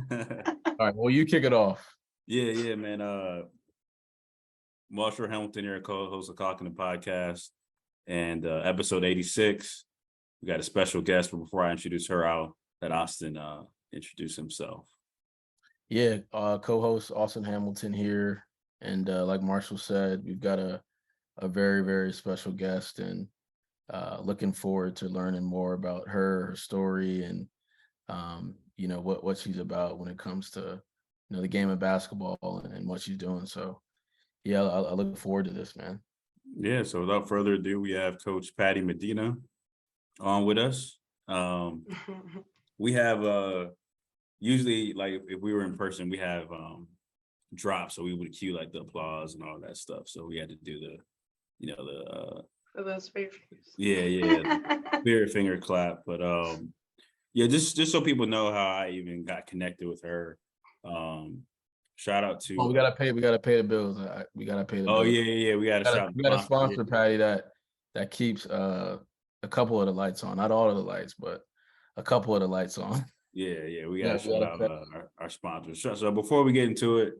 All right, well, you kick it off. Yeah, man. Marshall Hamilton here, co-host of Calling the Podcast, and episode 86. We got a special guest, but before I introduce her, I'll let Austin introduce himself. Yeah, co-host Austin Hamilton here, and like Marshall said, we've got a very, very special guest, and looking forward to learning more about her story, and what she's about when it comes to the game of basketball and what she's doing. So yeah, I look forward to this, man. Yeah, so without further ado, we have Coach Patty Medina on with us. We have usually, like, if we were in person, we have drops, so we would cue like the applause and all that stuff. So we had to do for those spirit fingers. Yeah, spirit finger clap. But yeah, just so people know how I even got connected with her. Shout out to. Oh, we gotta pay the bills. We gotta pay the bills. Oh yeah. We gotta sponsor Patty that keeps a couple of the lights on. Not all of the lights, but a couple of the lights on. Yeah. We gotta shout out our sponsors. So before we get into it,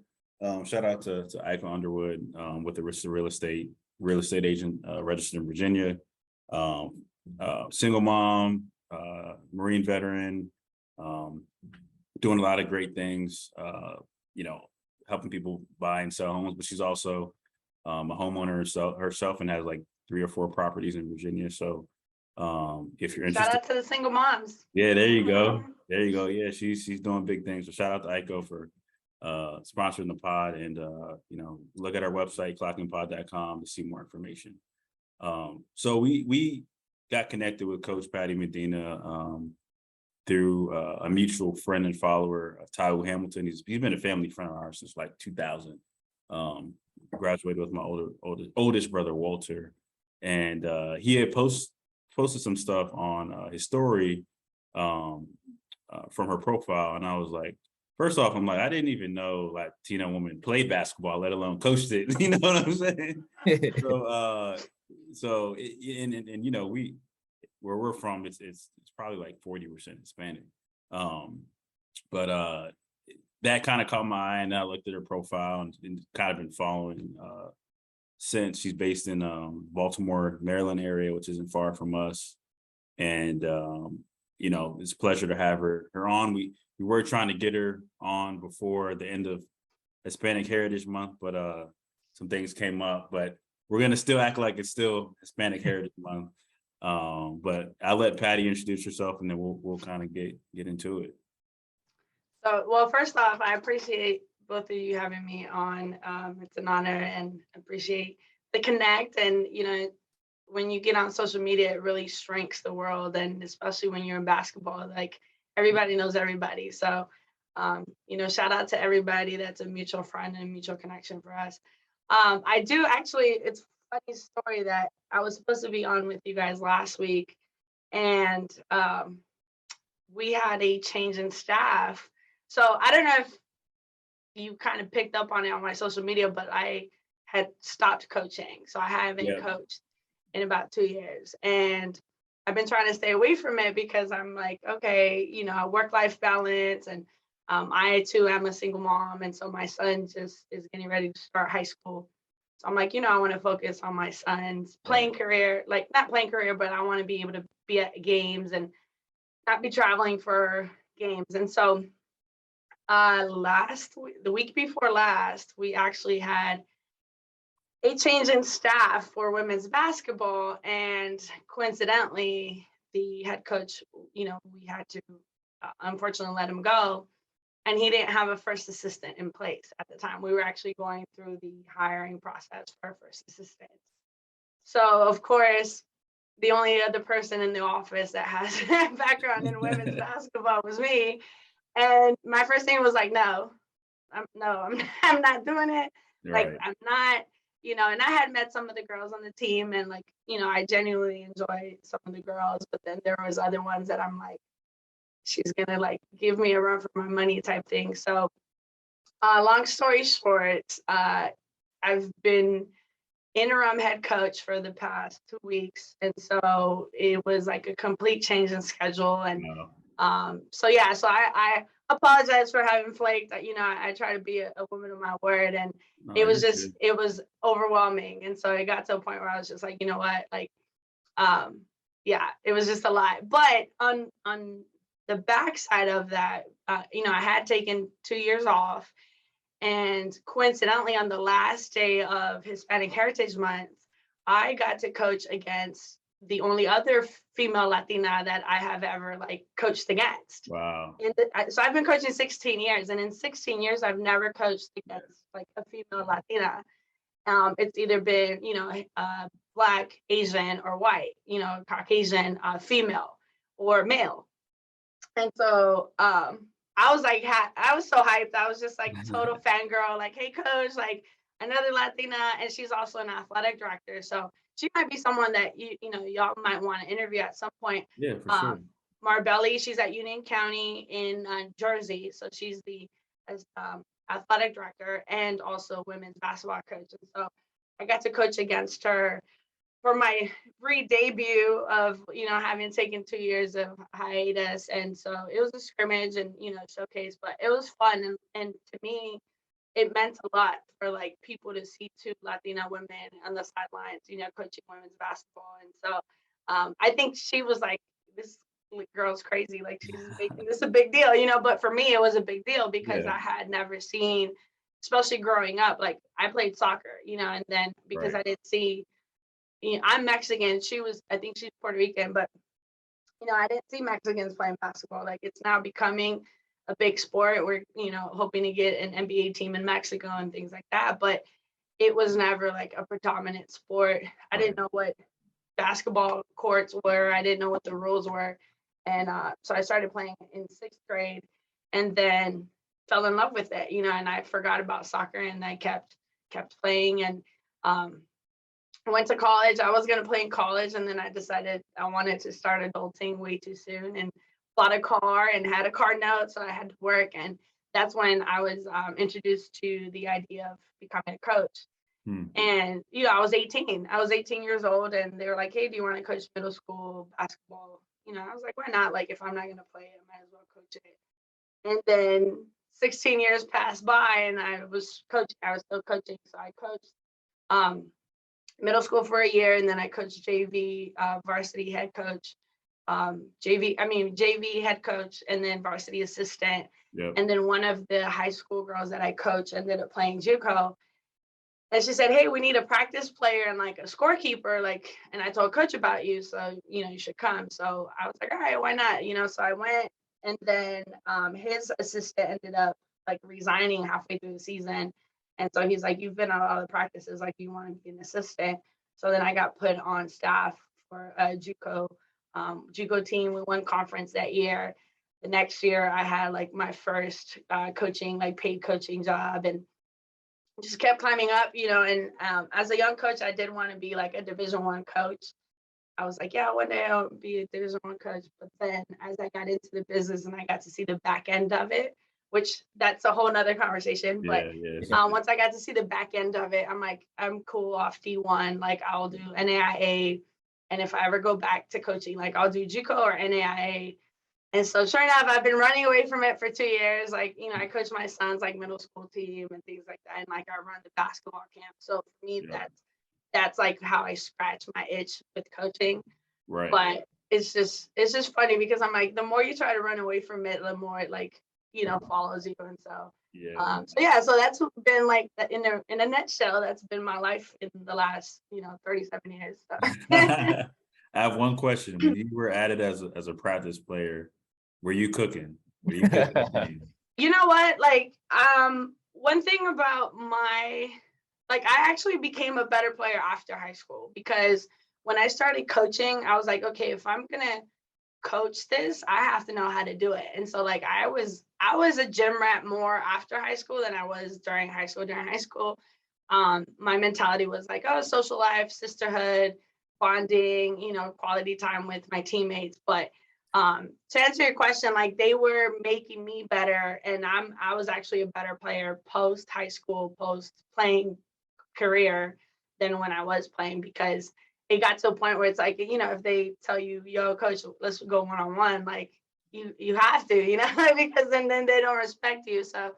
shout out to Ike Underwood with the real estate agent registered in Virginia. Single mom, Marine veteran, doing a lot of great things. Helping people buy and sell homes, but she's also a homeowner herself and has like 3 or 4 properties in Virginia. So if you're interested, shout out to the single moms. Yeah, there you go. Yeah, she's doing big things. So shout out to Aiko for sponsoring the pod, and look at our website, clockingpod.com, to see more information. So we got connected with Coach Patty Medina through a mutual friend and follower, Tyler Hamilton. He's been a family friend of ours since like 2000. Graduated with my oldest brother, Walter, and he had posted some stuff on his story from her profile, and I was like, first off, I'm like, I didn't even know Latina women played basketball, let alone coached it. You know what I'm saying? So where we're from, it's probably like 40% Hispanic. But that kind of caught my eye, and I looked at her profile and kind of been following since. She's based in Baltimore, Maryland area, which isn't far from us. And it's a pleasure to have her on. We were trying to get her on before the end of Hispanic Heritage Month, but some things came up. But we're gonna still act like it's still Hispanic Heritage Month. But I'll let Patty introduce herself, and then we'll kind of get into it. So, well, first off, I appreciate both of you having me on. It's an honor, and appreciate the connect. And when you get on social media, it really shrinks the world, and especially when you're in basketball, like everybody knows everybody. So, shout out to everybody that's a mutual friend and mutual connection for us. I do actually. It's a funny story that I was supposed to be on with you guys last week, and we had a change in staff. So I don't know if you kind of picked up on it on my social media, but I had stopped coaching. So I haven't coached in about 2 years. And I've been trying to stay away from it because I'm like, okay, work-life balance. And I too am a single mom. And so my son just is getting ready to start high school. So I'm like, I want to focus on my son's playing career, like not playing career, but I want to be able to be at games and not be traveling for games. And so the week before last, we actually had a change in staff for women's basketball, and coincidentally, the head coach, we had to unfortunately let him go, and he didn't have a first assistant in place at the time. We were actually going through the hiring process for a first assistant. So, of course, the only other person in the office that has a background in women's basketball was me. And my first thing was like, no, I'm not doing it. Right. Like, I'm not, and I had met some of the girls on the team, and I genuinely enjoy some of the girls, but then there was other ones that I'm like, she's going to give me a run for my money type thing. So long story short, I've been interim head coach for the past 2 weeks. And so it was like a complete change in schedule. And So yeah, so I apologize for having flaked. You know, I try to be a woman of my word, and No, it was you're just good. it was overwhelming. And so it got to a point where I was just like, you know what, like, um, yeah, it was just a lot. But on the backside of that, you know, I had taken 2 years off, and coincidentally, on the last day of Hispanic Heritage Month, I got to coach against the only other female Latina that I have ever like coached against. Wow. So I've been coaching 16 years, and in 16 years, I've never coached against like a female Latina. It's either been, you know, Black, Asian, or white, you know, Caucasian, female, or male. And so I was like, I was so hyped. I was just like total fangirl, like, hey, coach, like another Latina. And she's also an athletic director. So she might be someone that you know, y'all might want to interview at some point. Yeah, for sure. Marbelli, she's at Union County in Jersey. So she's the athletic director and also women's basketball coach. And so I got to coach against her for my re-debut of, you know, having taken 2 years of hiatus. And so it was a scrimmage and, you know, showcase, but it was fun. And to me, it meant a lot for like people to see two Latina women on the sidelines, you know, coaching women's basketball. And so I think she was like, this girl's crazy. Like, she's making this a big deal, you know, but for me, it was a big deal because Yeah. I had never seen, especially growing up, like I played soccer, you know, and then because Right. I didn't see, you know, I'm Mexican. I think she's Puerto Rican, but you know, I didn't see Mexicans playing basketball. Like, it's now becoming a big sport. We're, you know, hoping to get an NBA team in Mexico and things like that. But it was never like a predominant sport. I Right. didn't know what basketball courts were. I didn't know what the rules were. And so I started playing in sixth grade and then fell in love with it, you know, and I forgot about soccer and I kept playing. And I went to college. I was going to play in college, and then I decided I wanted to start adulting way too soon and bought a car and had a car note. So I had to work. And that's when I was introduced to the idea of becoming a coach. Hmm. And, you know, I was 18. I was 18 years old, and they were like, hey, do you want to coach middle school basketball? You know, I was like, why not? Like, if I'm not going to play, I might as well coach it. And then 16 years passed by, and I was coaching. I was still coaching. So I coached middle school for a year, and then I coached JV, varsity head coach, JV head coach, and then varsity assistant. Yep. And then one of the high school girls that I coached ended up playing JUCO. And she said, hey, we need a practice player and like a scorekeeper. Like, and I told coach about you. So, you know, you should come. So I was like, all right, why not? You know, so I went, and then his assistant ended up like resigning halfway through the season. And so he's like, you've been at all the practices, like, you want to be an assistant. So then I got put on staff for a JUCO team. We won conference that year. The next year I had like my first coaching, like paid coaching job, and just kept climbing up, you know. And as a young coach, I did want to be like a Division I coach. I was like, yeah, one day I'll be a Division I coach. But then as I got into the business and I got to see the back end of it, which that's a whole nother conversation. But Yeah. once I got to see the back end of it, I'm like, I'm cool off D1. Like, I'll do NAIA. And if I ever go back to coaching, like, I'll do JUCO or NAIA. And so sure enough, I've been running away from it for 2 years. Like, you know, I coach my son's like middle school team and things like that. And like, I run the basketball camp. So for me, Yeah. that's like how I scratch my itch with coaching. Right. But it's just funny because I'm like, the more you try to run away from it, the more it, like, you know, follows you. And so so that's been like, in a nutshell, that's been my life in the last, you know, 37 years. So. I have one question. When you were added as a practice player, were you cooking? Were you cooking? You know what? Like, one thing about I actually became a better player after high school, because when I started coaching, I was like, okay, if I'm gonna coach this, I have to know how to do it. And so like, I was a gym rat more after high school than I was during high school. During high school, my mentality was like, oh, social life, sisterhood, bonding, you know, quality time with my teammates. But to answer your question, like, they were making me better, and I was actually a better player post high school, post playing career than when I was playing, because it got to a point where it's like, you know, if they tell you, yo, coach, let's go one-on-one, like, you have to, because then they don't respect you. So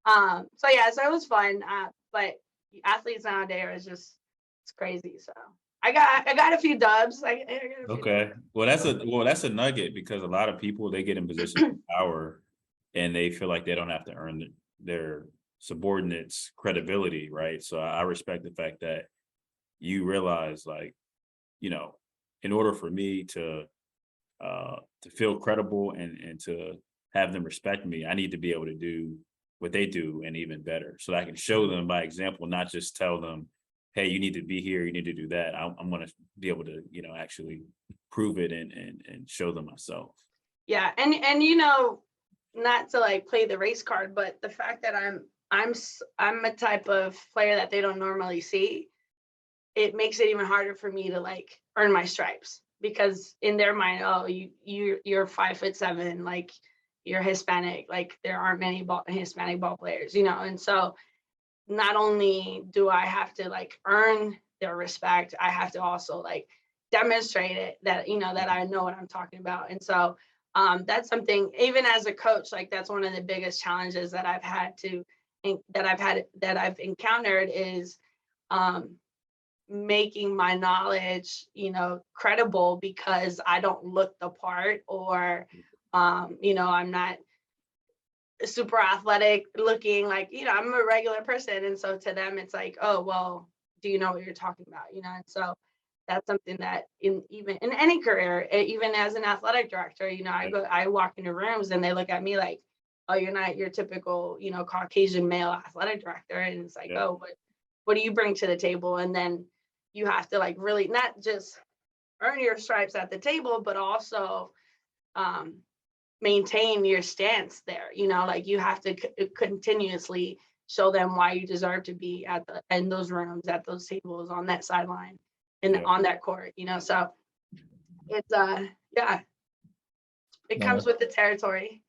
yeah, so it was fun. But athletes nowadays it's crazy. So I got a few dubs. I got a few Okay. dubs. Well, that's a nugget, because a lot of people, they get in positions of power and they feel like they don't have to earn their subordinates credibility, right? So I respect the fact that you realize, like, in order for me to feel credible and to have them respect me, I need to be able to do what they do and even better, so that I can show them by example, not just tell them, hey, you need to be here, you need to do that. I'm going to be able to, actually prove it and show them myself. Yeah, and not to like play the race card, but the fact that I'm a type of player that they don't normally see, it makes it even harder for me to like earn my stripes, because in their mind, oh, you're 5'7", like you're Hispanic, like there aren't many Hispanic ball players, and so not only do I have to like earn their respect, I have to also like demonstrate it, that that I know what I'm talking about. And so that's something, even as a coach, like that's one of the biggest challenges that I've encountered is making my knowledge, credible, because I don't look the part, or I'm not super athletic looking, like, I'm a regular person. And so to them, it's like, oh, well, do you know what you're talking about? And so that's something that even in any career, even as an athletic director, I walk into rooms and they look at me like, oh, you're not your typical, Caucasian male athletic director. And it's like, Yeah. oh, what do you bring to the table? And then you have to like really not just earn your stripes at the table, but also maintain your stance there. Like you have to continuously show them why you deserve to be in those rooms, at those tables, on that sideline, and Yeah. on that court. So it's yeah, it No, comes with the territory.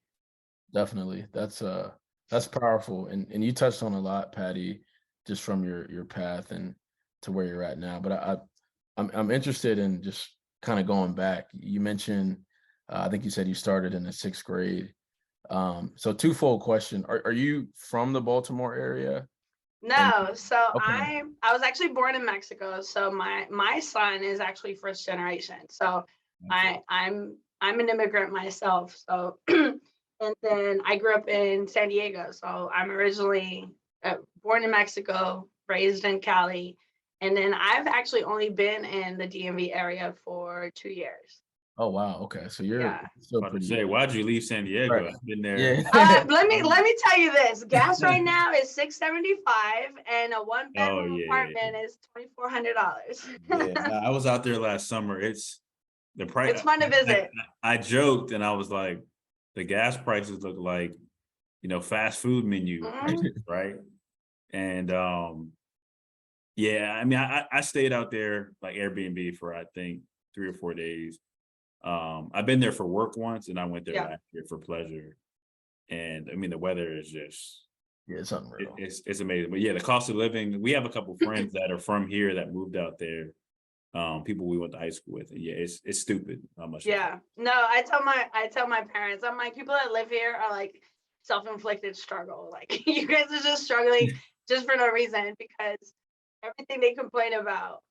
definitely. That's powerful. And you touched on a lot, Patty, just from your path and to where you're at now. But I'm interested in just kind of going back. You mentioned, I think you said you started in the 6th grade. So twofold question. Are you from the Baltimore area? And No, so okay. I was actually born in Mexico. So my son is actually first generation. So Okay. I'm an immigrant myself. So and then I grew up in San Diego. So I'm originally born in Mexico, raised in Cali, and then I've actually only been in the DMV area for 2 years. Oh wow. Okay. So you're Yeah. still About to pretty say, why'd you leave San Diego? right. I've been there. Yeah. Let me tell you this. Gas right now is $6.75, and a one Oh bedroom yeah, apartment is $2,400. yeah. I was out there last summer. It's the price. It's fun to visit. I joked and I was like, the gas prices look like, fast food menu prices, Mhm. right? And yeah, I mean, I stayed out there like Airbnb for, I think, 3 or 4 days. I've been there for work once, and I went there Yeah. last year for pleasure. And I mean, the weather is just Yeah, it's unreal. it's amazing. But yeah, the cost of living. We have a couple friends that are from here that moved out there. People we went to high school with, and yeah, it's stupid how much. Yeah. No, I tell my parents, I'm like, people that live here are like self-inflicted struggle. Like you guys are just struggling just for no reason, because everything they complain about,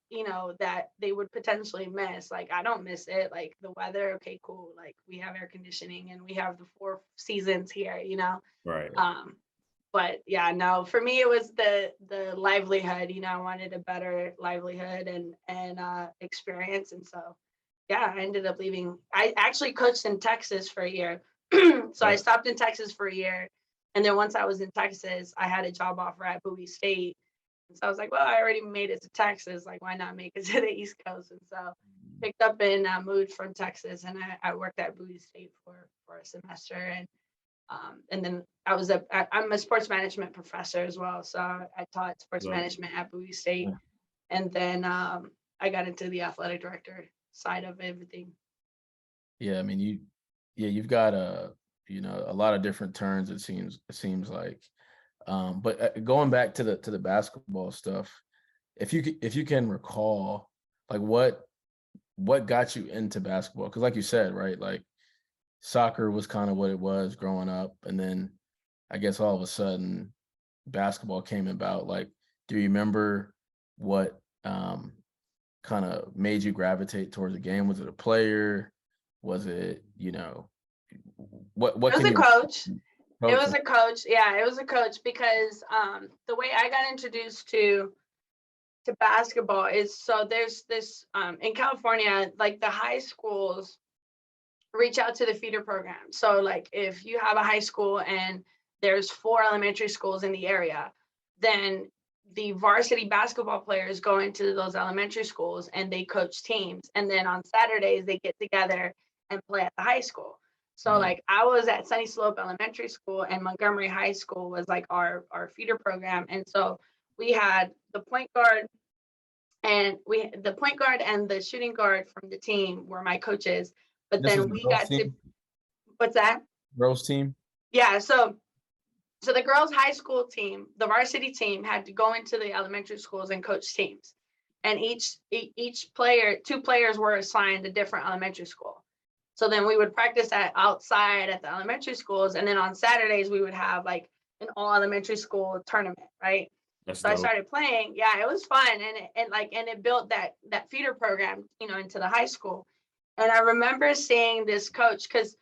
that they would potentially miss. Like I don't miss it. Like the weather, okay, cool. Like we have air conditioning and we have the 4 seasons here. Right. But yeah, no, for me it was the livelihood. I wanted a better livelihood and experience. And so yeah, I ended up leaving. I actually coached in Texas for a year. So I stopped in Texas for a year. And then once I was in Texas, I had a job offer at Bowie State. And so I was like, well, I already made it to Texas. Like, why not make it to the East Coast? And so picked up and moved from Texas. And I worked at Bowie State for a semester. And then I'm a sports management professor as well. So I taught sports management at Bowie State. Yeah. And then I got into the athletic director side of everything. Yeah, I mean, you've got a lot of different turns. It seems like, but going back to the basketball stuff, if you can recall, like what got you into basketball? Because like you said, right, like soccer was kind of what it was growing up, and then I guess all of a sudden basketball came about. Like, do you remember what kind of made you gravitate towards the game? Was it a player? Was it, what It was can a you coach. It coach? was a coach. Yeah, it was a coach because the way I got introduced to basketball is, so there's this in California, like the high schools reach out to the feeder program. So like if you have a high school and there's 4 elementary schools in the area, then the varsity basketball players go into those elementary schools and they coach teams. And then on Saturdays they get together and play at the high school. So Right. like I was at Sunny Slope Elementary School, and Montgomery High School was like our feeder program. And so we had the point guard, and the point guard and the shooting guard from the team were my coaches. But This is then the we girls got to, team. what's that? Girls team. Yeah, so the girls' high school team, the varsity team, had to go into the elementary schools and coach teams. And each player, 2 players were assigned a different elementary school. So then we would practice outside at the elementary schools, and then on Saturdays we would have like an all elementary school tournament, right? That's So I dope. started playing. Yeah, it was fun, and it built that feeder program, into the high school. And I remember seeing this coach, because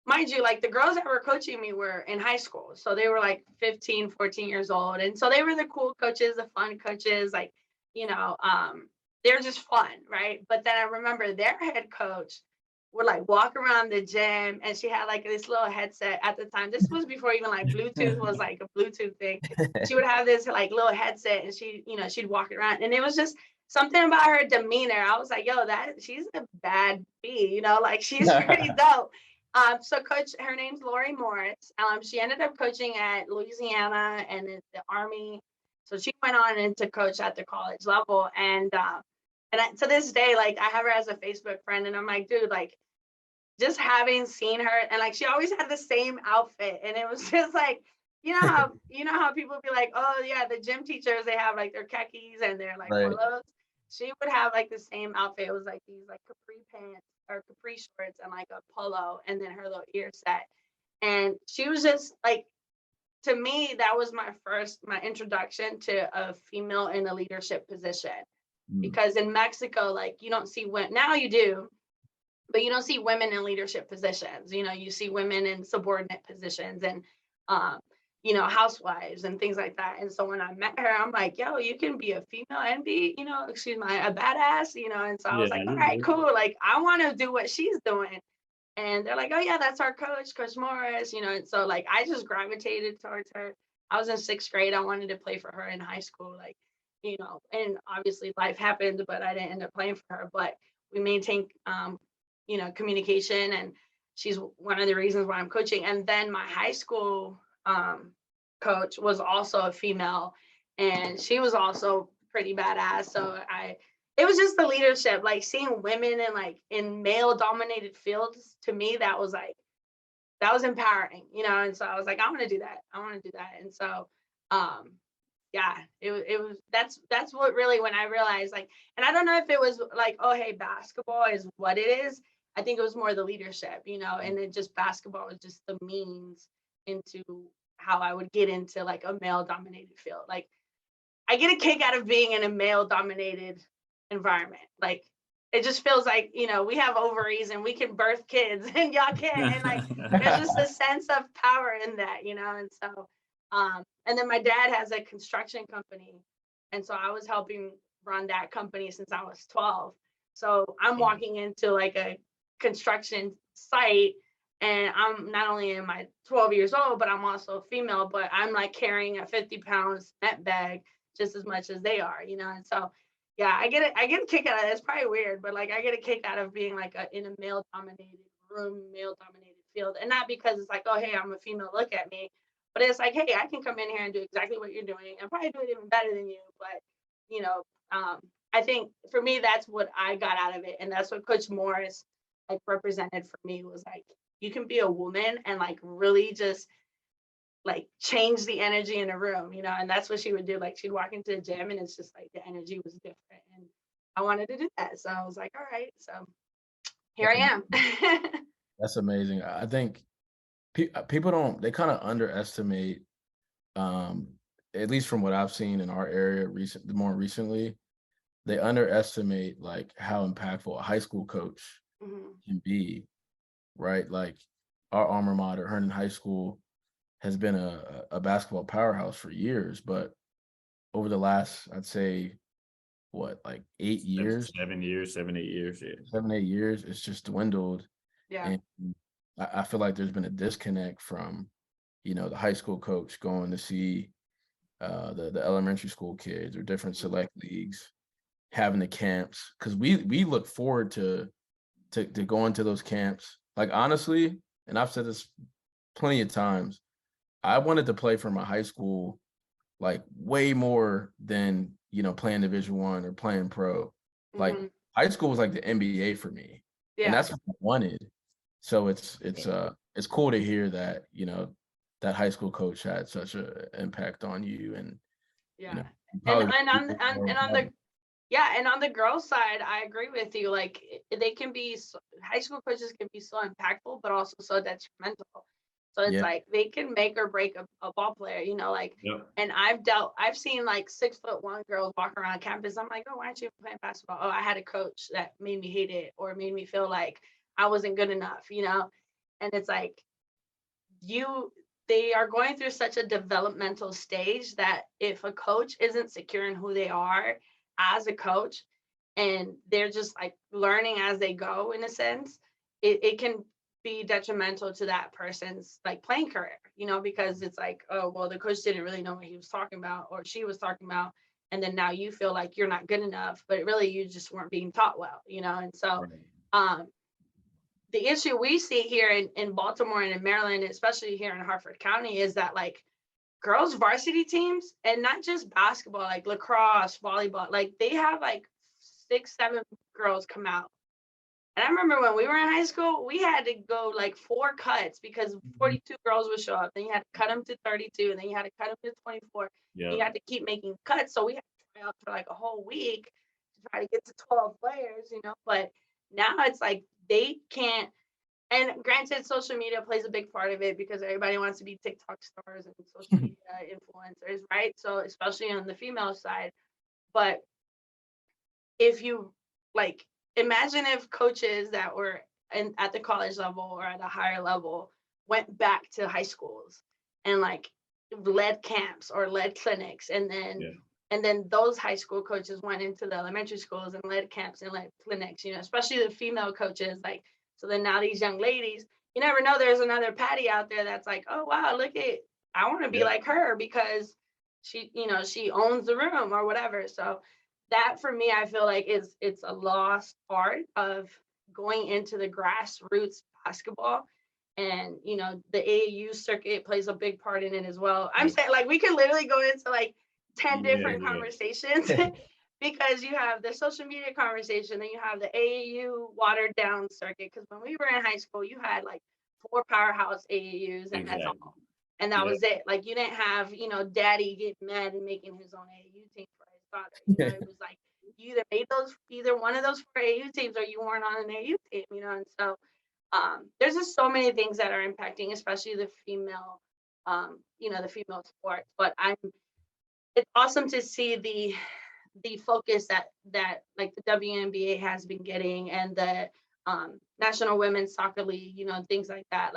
mind you, like the girls that were coaching me were in high school. So they were like 15, 14 years old. And so they were the cool coaches, the fun coaches, like, they're just fun, right? But then I remember their head coach would like walk around the gym, and she had like this little headset at the time. This was before even like Bluetooth was like a Bluetooth thing. She would have this like little headset, and she'd walk around, and it was just something about her demeanor. I was like, yo, she's a bad bee, like she's pretty dope. So coach, her name's Lori Morris. She ended up coaching at Louisiana and at the Army. So she went on into coach at the college level. And to this day, like I have her as a Facebook friend, and I'm like, dude, like just having seen her, and like she always had the same outfit, and it was just like, you know how people be like, oh yeah, the gym teachers, they have like their khakis and their like Right. polos. She would have like the same outfit. It was like these like capri pants or capri shorts and like a polo, and then her little ear set. And she was just like, to me, that was my introduction to a female in a leadership position. Mm. Because in Mexico, like you don't see women, now you do, but you don't see women in leadership positions. You see women in subordinate positions, and um, housewives and things like that. And so when I met her, I'm like, yo, you can be a female and be, excuse me, a badass, and so I Yeah, was like, all you right, good. cool. Like I want to do what she's doing. And they're like, oh yeah, that's our coach, Coach Morris, and so like I just gravitated towards her. I was in 6th grade. I wanted to play for her in high school, like, and obviously life happened, but I didn't end up playing for her. But we maintained communication, and she's one of the reasons why I'm coaching. And then my high school coach was also a female, and she was also pretty badass. So it was just the leadership, like seeing women in male dominated fields. To me, that was empowering, and so I was like, I want to do that. And so yeah, it was that's what really, when I realized, like, and I don't know if it was like, oh hey, basketball is what it is. I think it was more the leadership, and then just basketball was just the means into how I would get into like a male dominated field. Like I get a kick out of being in a male dominated environment. Like it just feels like, we have ovaries and we can birth kids and y'all can't. And like there's just a sense of power in that, and so and then my dad has a construction company. And so I was helping run that company since I was 12. So I'm walking into like a construction site, and I'm not only am I 12 years old, but I'm also female, but I'm like carrying a 50-pound cement bag just as much as they are, and so yeah, I get a kick out of it. It's probably weird, but like I get a kick out of being like in a male dominated room, male dominated field. And not because it's like, oh hey, I'm a female, look at me. But it's like, hey, I can come in here and do exactly what you're doing and probably do it even better than you. But I think for me, that's what I got out of it. And that's what Coach Morris like represented for me, was like, you can be a woman and like really just like change the energy in a room, and that's what she would do. Like she'd walk into the gym and it's just like the energy was different. And I wanted to do that. So I was like, all right, so here I am. That's amazing. I think people don't, they kind of underestimate, um, at least from what I've seen in our area more recently, they underestimate like how impactful a high school coach Mhm. can be, right? Like our alma mater, Herndon High School, has been a basketball powerhouse for years, but over the last, I'd say, what, like 8 years, 7 years, 7, 8 years. Yeah. 7, 8 years, it's just dwindled. Yeah. And I feel like there's been a disconnect from, the high school coach going to see the elementary school kids or different Mhm. select leagues, having the camps, because we look forward to going to those camps. Like honestly, and I've said this plenty of times, I wanted to play for my high school like way more than playing Division 1 or playing pro. Like Mhm. high school was like the NBA for me, and Yeah. that's what I wanted. So it's cool to hear that that high school coach had such an impact on you, and you Yeah. know you And probably and on the yeah, and on the girls' side, I agree with you. Like they can be high school coaches can be so impactful, but also so detrimental. So it's yeah like they can make or break a ball player, like. Yep. And I've seen like 6'1" girls walk around campus. I'm like, oh, why aren't you playing basketball? Oh, I had a coach that made me hate it or made me feel like I wasn't good enough. And it's like you they are going through such a developmental stage that if a coach isn't secure in who they are as a coach and they're just like learning as they go in a sense, it can be detrimental to that person's like playing career, because it's like, oh well, the coach didn't really know what he was talking about or she was talking about, and then now you feel like you're not good enough, but really you just weren't being taught well. And so Right. um the issue we see here in Baltimore and in Maryland, especially here in Harford County, is that like girls varsity teams and not just basketball, like lacrosse, volleyball, like they have like 6, 7 girls come out. And I remember when we were in high school, we had to go like 4 cuts because Mhm. 42 girls would show up. Then you had to cut them to 32, and then you had to cut them to 24. You Yep. had to keep making cuts. So we had to try out for like a whole week to try to get to 12 players. But now it's like they can't, and granted, social media plays a big part of it because everybody wants to be TikTok stars and social media influencers, right? So especially on the female side. But if you like, imagine if coaches that were at the college level or at a higher level went back to high schools and like led camps or led clinics, and then Yeah. those high school coaches went into the elementary schools and led camps and led clinics, especially the female coaches. Like, so then now these young ladies, you never know, there's another Patty out there that's like, oh wow, look at, I want to be Yep. like her because she owns the room or whatever. So that for me, I feel like it's a lost part of going into the grassroots basketball. And the AAU circuit plays a big part in it as well. I'm Yep. saying like we can literally go into like 10 Yeah. different Yeah. conversations because you have the social media conversation, then you have the AAU watered down circuit. Because when we were in high school, you had like 4 powerhouse AAUs, and that's Exactly. all. And that Yep. was it. Like you didn't have, daddy getting mad and making his own AAU team for his father. It was like you either made either one of those 4 AAU teams or you weren't on an AAU team. And so there's just so many things that are impacting, especially the female, the female sports. But it's awesome to see the focus that like the WNBA has been getting, and the National Women's Soccer League, things like that,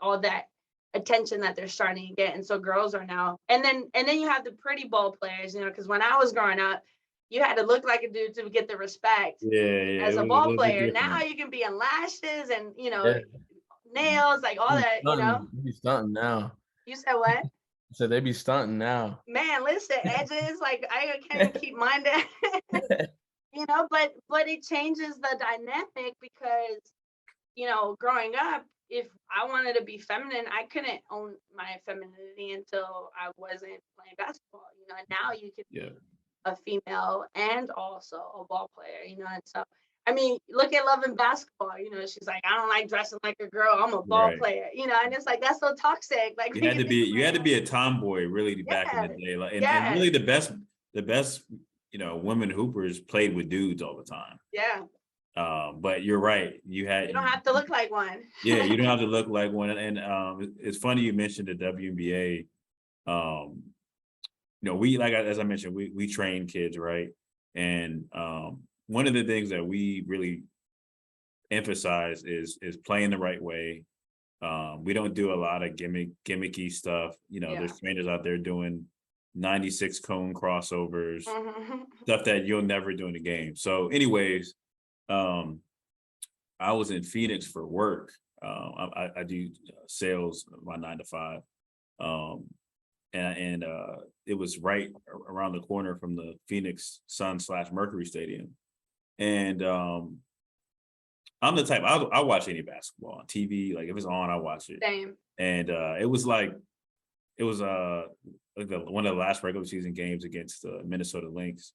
all that attention that they're starting to get. And so girls are now, and then you have the pretty ball players, because when I was growing up, you had to look like a dude to get the respect Yeah. Yeah. as It a was a ball little bit player. Now different. you can be in lashes and yeah nails, like all that. they be stunting now. You said what? So they be stunting now. Man, listen, edges, like I can't even keep mine down. But it changes the dynamic because growing up, if I wanted to be feminine, I couldn't own my femininity until I wasn't playing basketball. And now you can Yeah. be a female and also a ball player. And so I mean, look at Love and Basketball. She's like, I don't like dressing like a girl. I'm a ball Right. player. And it's like that's so toxic. Like You when had you to think be you about had to it, be a tomboy really back in yeah, the day. Like and yeah, really the best women hoopers played with dudes all the time. yeah. But you're right. You don't have to look like one. Yeah, you don't have to look like one. And it's funny you mentioned the WNBA. We as I mentioned, we train kids, right? And one of the things that we really emphasize is playing the right way. We don't do a lot of gimmicky stuff. There's trainers out there doing 96 cone crossovers, stuff that you'll never do in a game. So anyways, I was in Phoenix for work. I do sales, my 9 to 5. And it was right around the corner from the Phoenix Sun/Mercury Stadium. And I'm the type, I'll watch any basketball on TV. Like if it's on, I watch it. Same. And it was like one of the last regular season games against the Minnesota Lynx.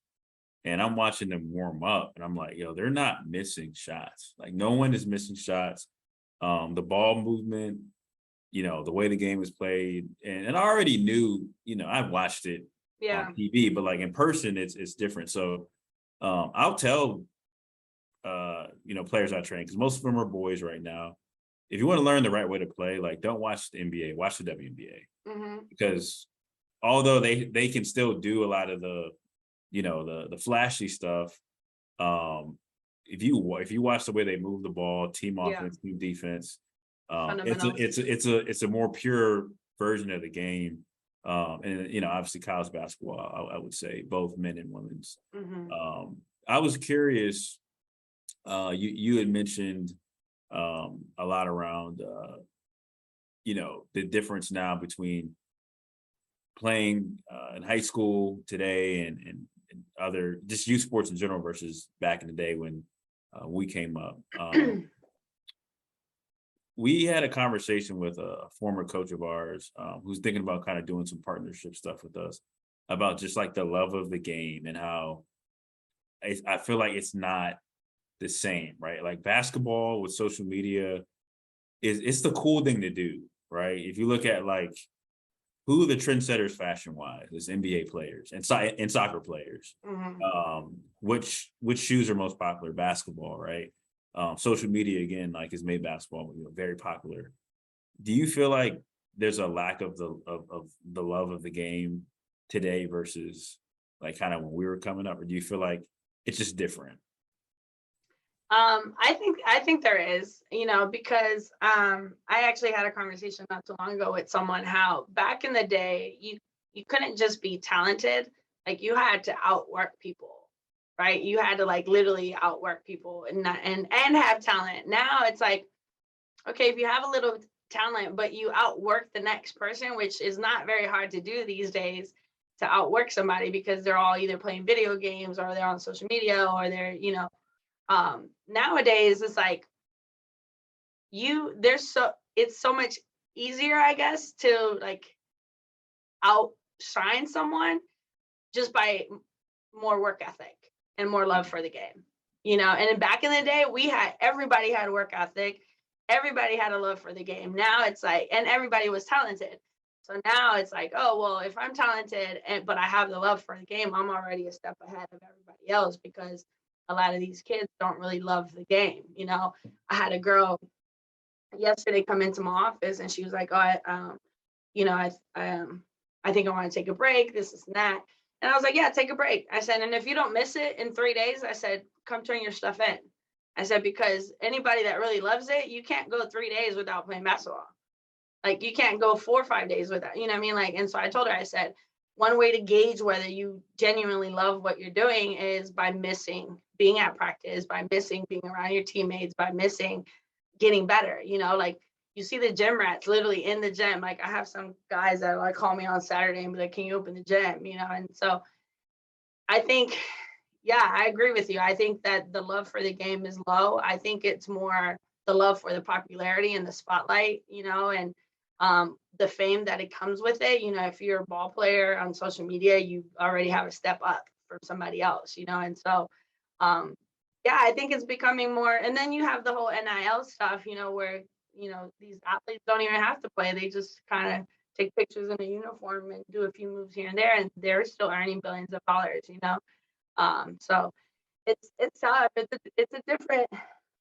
And I'm watching them warm up and I'm like, yo, they're not missing shots. Like no one is missing shots. The ball movement, the way the game is played. And I already knew, I've watched it on TV, but like in person, it's different. So I'll tell, players I train, because most of them are boys right now. If you want to learn the right way to play, like don't watch the NBA, watch the WNBA. Because although they can still do a lot of the flashy stuff, if you watch the way they move the ball, team offense, team defense, it's a more pure version of the game. And obviously college basketball, I would say both men and women's. I was curious, you had mentioned a lot around the difference now between playing in high school today and other just youth sports in general versus back in the day when we came up. We had a conversation with a former coach of ours who's thinking about kind of doing some partnership stuff with us about just like the love of the game and how I feel like it's not the same, right? Like basketball with social media it's the cool thing to do, right? If you look at like who the trendsetters fashion wise is NBA players and soccer players. Which shoes are most popular? Basketball, right? Social media again, like has made basketball very popular. Do you feel like there's a lack of the love of the game today versus like kind of when we were coming up, or do you feel like it's just different? I think there is, because I actually had a conversation not too long ago with someone how back in the day you couldn't just be talented, like you had to outwork people, right? You had to like literally outwork people and have talent. Now it's like, okay, if you have a little talent but you outwork the next person, which is not very hard to do these days, to outwork somebody because they're all either playing video games or they're on social media or they're nowadays it's like it's so much easier, I guess, to like outshine someone just by more work ethic and more love for the game, and back in the day everybody had work ethic, everybody had a love for the game. Now it's like, and everybody was talented. So now it's like, oh, well, if I'm talented but I have the love for the game, I'm already a step ahead of everybody else because a lot of these kids don't really love the game. I had a girl yesterday come into my office and she was like, oh, I think I want to take a break, this and that. And I was like, yeah, take a break. I said, and if you don't miss it in 3 days, I said, come turn your stuff in. I said, because anybody that really loves it, you can't go 3 days without playing basketball. Like you can't go 4 or 5 days without, you know what I mean? Like, and so I told her, I said, one way to gauge whether you genuinely love what you're doing is by missing being at practice, by missing being around your teammates, by missing getting better. Like you see the gym rats literally in the gym. Like I have some guys that like call me on Saturday and be like, can you open the gym? And so I think, yeah, I agree with you. I think that the love for the game is low. I think it's more the love for the popularity and the spotlight, and the fame that it comes with it. If you're a ball player on social media, you already have a step up from somebody else, and so yeah, I think it's becoming more. And then you have the whole NIL stuff, where these athletes don't even have to play, they just kind of take pictures in a uniform and do a few moves here and there, and they're still earning billions of dollars. So it's tough. It's a different.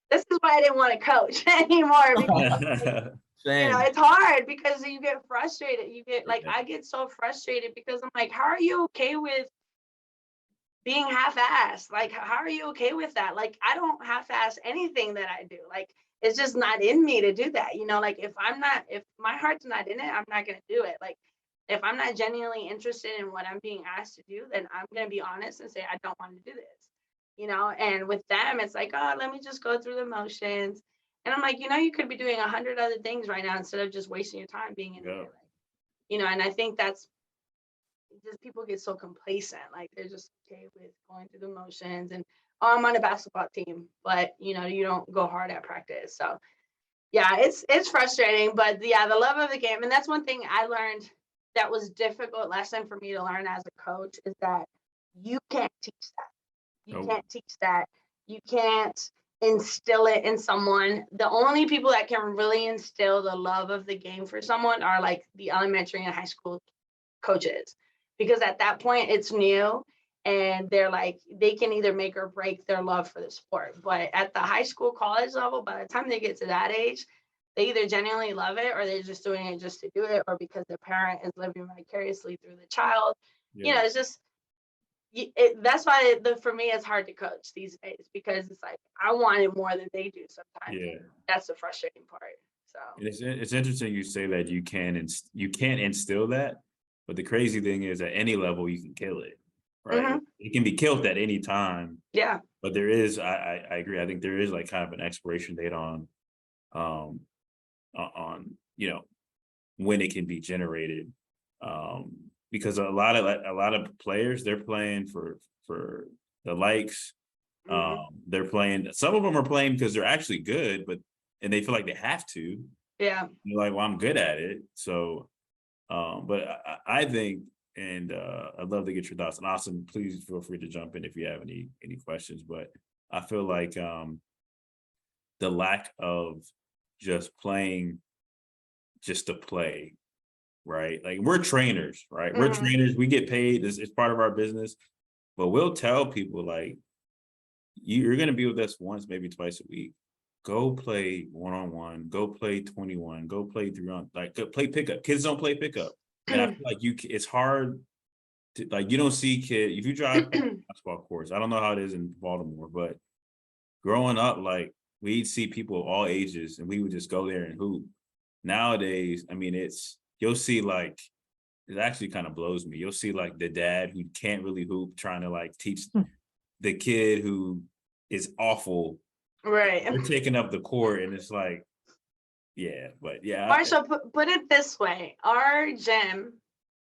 This is why I didn't want to coach anymore because Same. it's hard because you get frustrated. You get like Yeah. I get so frustrated because I'm like, how are you okay with being half-assed? Like, how are you okay with that? Like, I don't half-ass anything that I do. Like, it's just not in me to do that. Like if my heart's not in it, I'm not gonna do it. Like, if I'm not genuinely interested in what I'm being asked to do, then I'm gonna be honest and say I don't want to do this. And with them, it's like, oh, let me just go through the motions. And I'm like, you could be doing 100 other things right now instead of just wasting your time being in Yeah. there. And I think that's just people get so complacent, like they're just okay with going through the motions and oh, I'm on a basketball team, but you don't go hard at practice. So yeah, it's frustrating, but yeah, the love of the game. And that's one thing I learned that was difficult lesson for me to learn as a coach is that you can't teach that. You Nope. can't teach that. You can't instill it in someone. The only people that can really instill the love of the game for someone are like the elementary and high school coaches, because at that point it's new and they're like they can either make or break their love for the sport. But at the high school college level, by the time they get to that age, they either genuinely love it or they're just doing it just to do it, or because their parent is living vicariously through the child. Yeah. It's just that's why for me it's hard to coach these days, because it's like I want it more than they do sometimes. Yeah. That's the frustrating part. So It's interesting you say that you can't instill that, but the crazy thing is at any level you can kill it, right? It can be killed at any time, yeah. but there is I agree. I think there is like kind of an expiration date on when it can be generated, because a lot of players, they're playing for the likes. They're playing, some of them are playing because they're actually good, and they feel like they have to. Yeah. You're like, well, I'm good at it. So, but I think, and I'd love to get your thoughts. And Austin, please feel free to jump in if you have any questions. But I feel like the lack of just playing just to play, right? Like we're trainers, right? We're trainers. We get paid. It's part of our business. But we'll tell people like, you're going to be with us once, maybe twice a week. Go play one-on-one, go play 21, go play 3-on, like go play pickup. Kids don't play pickup. And I feel like it's hard to, like, you don't see kids, if you drive a basketball course, I don't know how it is in Baltimore, but growing up, like we'd see people of all ages and we would just go there and hoop. Nowadays, I mean, you'll see like, it actually kind of blows me. You'll see like the dad who can't really hoop trying to like teach the kid who is awful. Right. They're taking up the court, and it's like, yeah, but yeah. Marshall, put it this way. Our gym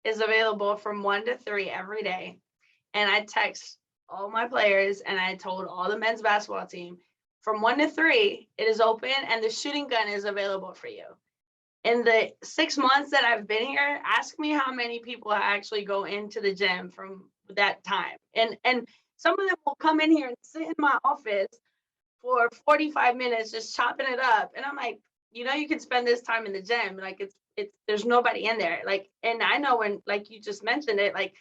is available from 1 to 3 every day. And I text all my players and I told all the men's basketball team from 1 to 3, it is open and the shooting gun is available for you. In the 6 months that I've been here, ask me how many people actually go into the gym from that time. And some of them will come in here and sit in my office for 45 minutes just chopping it up. And I'm like, you can spend this time in the gym. Like it's there's nobody in there. Like, and I know when, like you just mentioned it, like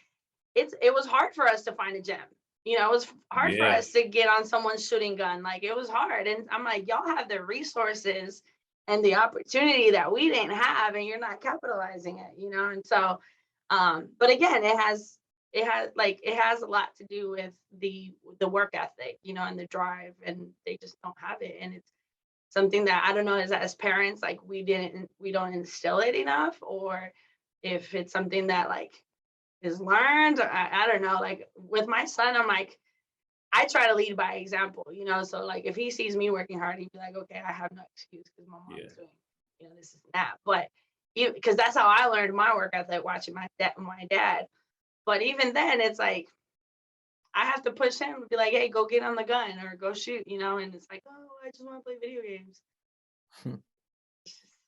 it was hard for us to find a gym. It was hard for us to get on someone's shooting gun. Like it was hard. And I'm like, y'all have the resources and the opportunity that we didn't have, and you're not capitalizing it, And so, but again, it has a lot to do with the work ethic, and the drive, and they just don't have it. And it's something that I don't know, is that as parents, like we don't instill it enough, or if it's something that like is learned. I don't know. Like with my son, I'm like, I try to lead by example, So like if he sees me working hard, he'd be like, okay, I have no excuse because my mom's doing, this is that. But because that's how I learned my work ethic, watching my dad. But even then, it's like I have to push him and be like, hey, go get on the gun or go shoot, And it's like, oh, I just want to play video games.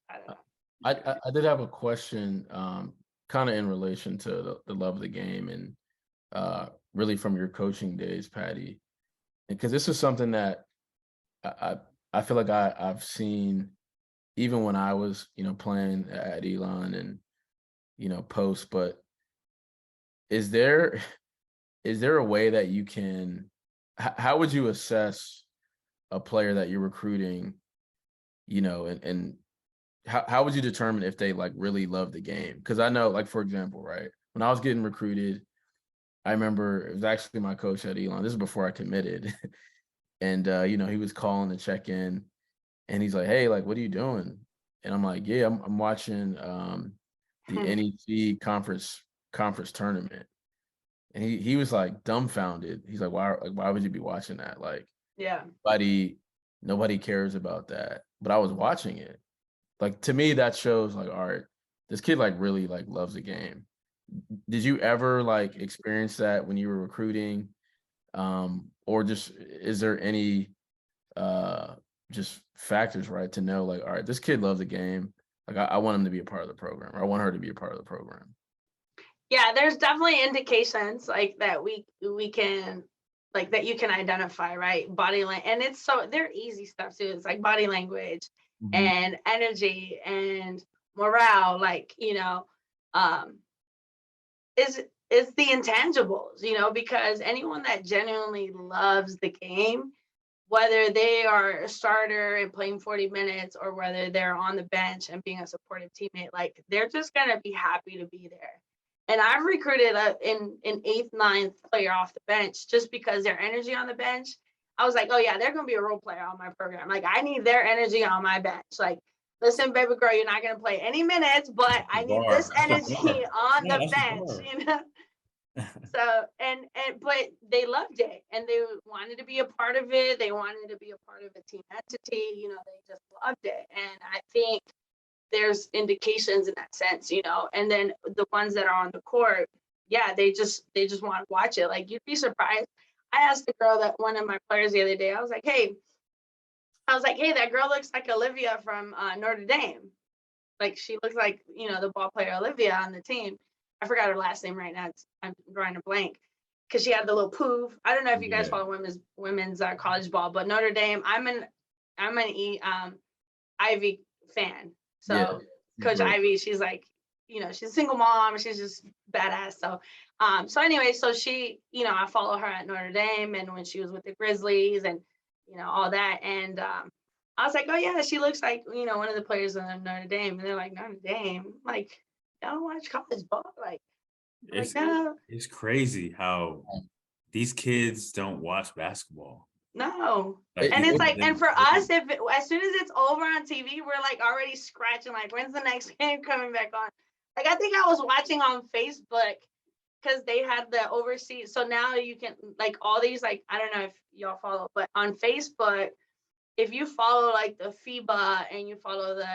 I don't know. I did have a question, kind of in relation to the love of the game and really from your coaching days, Patty, because this is something that I feel like I've seen even when I was playing at Elon and post. But is there a way that you can how would you assess a player that you're recruiting, and how would you determine if they like really love the game? Because I know, like, for example, right, when I was getting recruited, I remember it was actually my coach at Elon. This is before I committed. And he was calling to check in, and he's like, "Hey, like, what are you doing?" And I'm like, "Yeah, I'm watching the NEC conference tournament." And he was like dumbfounded. He's like, why would you be watching that? Like, Yeah. nobody cares about that. But I was watching it. Like, to me, that shows like, all right, this kid like really like loves the game. Did you ever like experience that when you were recruiting? Or just is there any just factors, right, to know like, all right, this kid loves the game. Like, I want him to be a part of the program, or I want her to be a part of the program. Yeah, there's definitely indications like that we can like that you can identify, right? Body language, and they're easy stuff too. It's like body language Mhm. and energy and morale, like, um, is the intangibles, because anyone that genuinely loves the game, whether they are a starter and playing 40 minutes or whether they're on the bench and being a supportive teammate, like they're just gonna be happy to be there. And I've recruited an eighth, ninth player off the bench just because their energy on the bench. I was like, oh yeah, they're gonna be a role player on my program. Like I need their energy on my bench. Like, listen, baby girl, you're not gonna play any minutes, but I need this That's a bar. energy on Yeah, the that's a bench, bar. So but they loved it and they wanted to be a part of it. They wanted to be a part of a team entity. They just loved it. And I think there's indications in that sense, and then the ones that are on the court, yeah, they just want to watch it. Like, you'd be surprised. I asked the girl, that one of my players, the other day, I was like, hey, that girl looks like Olivia from Notre Dame. Like, she looks like, the ball player Olivia on the team. I forgot her last name right now. I'm drawing a blank because she had the little poof. I don't know if you guys Yeah, follow women's college ball, but Notre Dame. I'm an Ivy fan. Yeah, So she's Coach great. Ivy, she's like, she's a single mom. She's just badass. So anyway, so she, I follow her at Notre Dame and when she was with the Grizzlies and, all that. And I was like, oh yeah, she looks like, one of the players on Notre Dame. And they're like, Notre Dame? I'm like, y'all don't watch college ball? Like, it's no, it's crazy how these kids don't watch basketball. no. Like And it's like, and for us, they- as soon as it's over on TV, we're like already scratching, like, when's the next game coming back on? Like, I think I was watching on Facebook because they had the overseas. So now you can, like, all these, like, I don't know if y'all follow, but on Facebook, if you follow like the FIBA and you follow the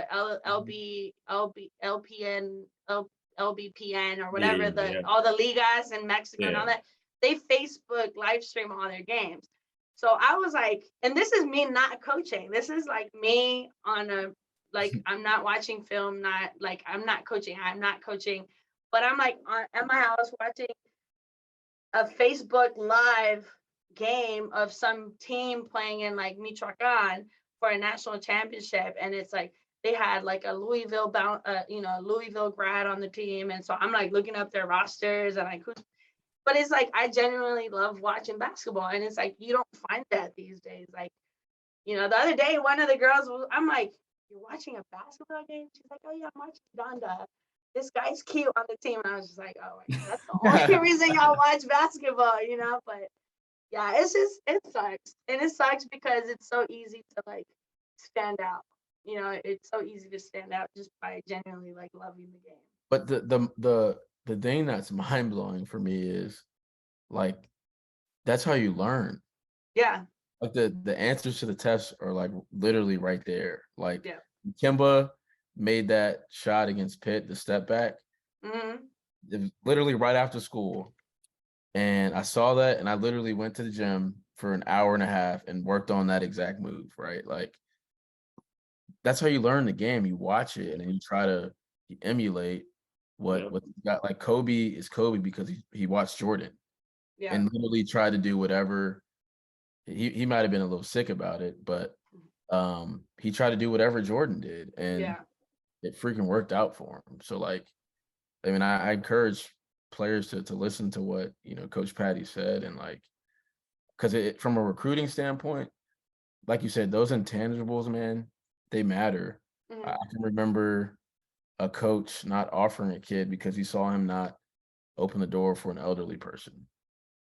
LBPN or whatever, yeah, all the ligas in Mexico and yeah. all that, they Facebook live stream all their games. So I was like, and this is me not coaching. This is like me on a, like, I'm not watching film, not like I'm not coaching. But I'm like at my house watching a Facebook live game of some team playing in like Michoacan for a national championship, and it's like they had like a Louisville grad on the team, and so I'm like looking up their rosters and like but it's like I genuinely love watching basketball, and it's like you don't find that these days. Like, the other day, one of the girls I'm like, "You're watching a basketball game?" She's like, "Oh yeah, I'm watching Donda. This guy's cute on the team." And I was just like, "Oh my God, that's the only reason y'all watch basketball." But yeah, it sucks. And it sucks because it's so easy to like stand out. It's so easy to stand out just by genuinely like loving the game. But the thing that's mind blowing for me is like that's how you learn. Yeah. Like the answers to the test are like literally right there. Like Yeah. Kimba made that shot against Pitt, the step back. Hmm. It was literally right after school. And I saw that and I literally went to the gym for an hour and a half and worked on that exact move, right? Like that's how you learn the game. You watch it and then you try to emulate Yep. what you got. Like Kobe is Kobe because he watched Jordan Yeah. and literally tried to do whatever. He might have been a little sick about it, but he tried to do whatever Jordan did and Yeah. it freaking worked out for him. So like, I mean, I encourage players to listen to what Coach Patty said and like because from a recruiting standpoint, like you said, those intangibles, man, they matter. I Mhm. can remember a coach not offering a kid because he saw him not open the door for an elderly person.